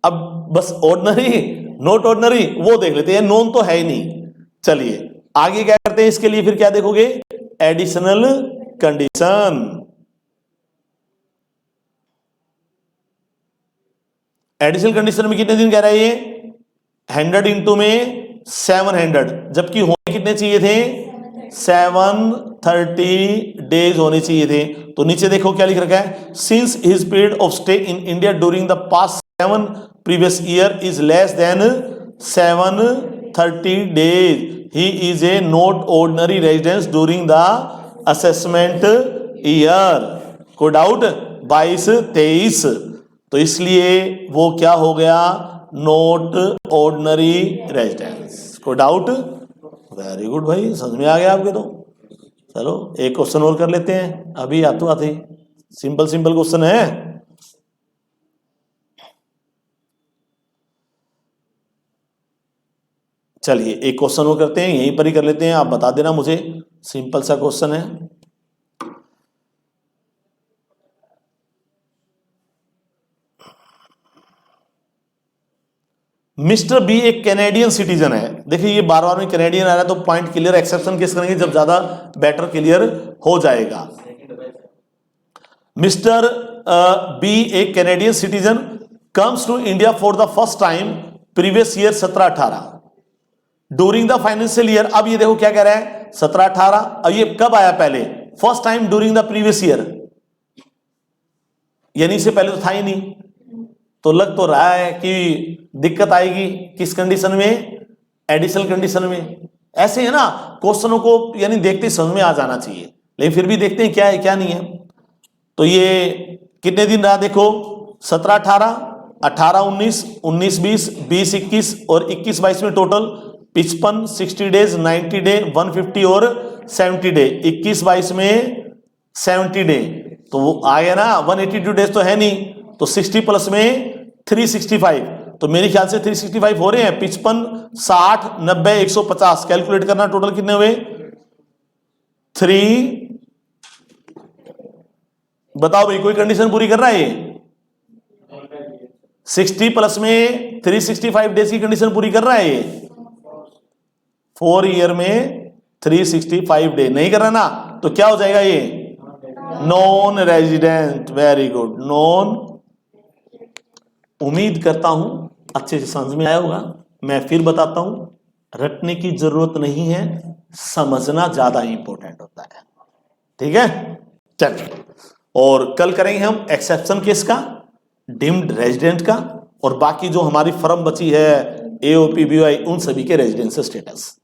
अब बस ऑर्डिनरी नॉट ऑर्डिनरी वो देख लेते हैं, नॉन तो है ही नहीं। चलिए आगे क्या करते हैं, इसके लिए फिर क्या देखोगे, एडिशनल कंडीशन। एडिशनल कंडीशन में कितने दिन कह रहा है ये 100 इंटू में 700, जबकि होने कितने चाहिए थे 730 डेज होने चाहिए थे। तो नीचे देखो क्या लिख रखा है, since his period of stay in India during the past 7 previous year is less than 730 days, he is a not ordinary residence during the assessment year। कोई डाउट 22-23, तो इसलिए वो क्या हो गया नॉट ऑर्डिनरी रेजिडेंस। कोई डाउट, वेरी गुड भाई, समझ में आ गया आपके। तो चलो एक क्वेश्चन और कर लेते हैं, अभी आते आते सिंपल सिंपल क्वेश्चन है। चलिए एक क्वेश्चन और करते हैं, यहीं पर ही कर लेते हैं, आप बता देना मुझे, सिंपल सा क्वेश्चन है। मिस्टर बी एक कैनेडियन सिटीजन है। देखिए ये बार बार में कैनेडियन आ रहा है तो पॉइंट क्लियर, एक्सेप्शन किस करेंगे जब ज्यादा बेटर क्लियर हो जाएगा। मिस्टर बी एक Canadian citizen comes to India for the first time previous year 17-18 during the financial year. अब ये देखो क्या कह रहा है 17-18, अब ये कब आया पहले, first time during the previous year, यानी इससे पहले तो था ही नहीं, तो लग तो रहा है कि दिक्कत आएगी किस कंडीशन में, एडिशनल कंडीशन में। ऐसे है ना, क्वेश्चनों को यानी देखते ही समझ में आ जाना चाहिए, लेकिन फिर भी देखते हैं क्या है क्या नहीं है। तो ये कितने दिन रहा देखो, 17 18, 18 19, 19 20, 20 21 और 21 22 में टोटल 55, 60 डेज, 90 डे, 150 और 70 डे। 21 22 में 70 डे, तो वो आ गया ना, 182 डेज तो है नहीं, तो 60 प्लस में 365, तो मेरे ख्याल से 365 हो रहे हैं। 55 60 90 150 कैलकुलेट करना, टोटल कितने हुए 3। बताओ भाई, कोई कंडीशन पूरी कर रहा है ये? 60 प्लस में 365 डेज की कंडीशन पूरी कर रहा है ये? 4 ईयर में 365 डे नहीं कर रहा ना, तो क्या हो जाएगा ये? Non resident. Very good, non. उम्मीद करता हूं अच्छे से समझ में आया होगा। मैं फिर बताता हूं, रटने की जरूरत नहीं है, समझना ज्यादा इंपॉर्टेंट होता है। ठीक है, चलिए। और कल करेंगे हम एक्सेप्शन केस का, डिम्ड रेजिडेंट का, और बाकी जो हमारी फर्म बची है AOP BOI उन सभी के रेजिडेंशियल स्टेटस।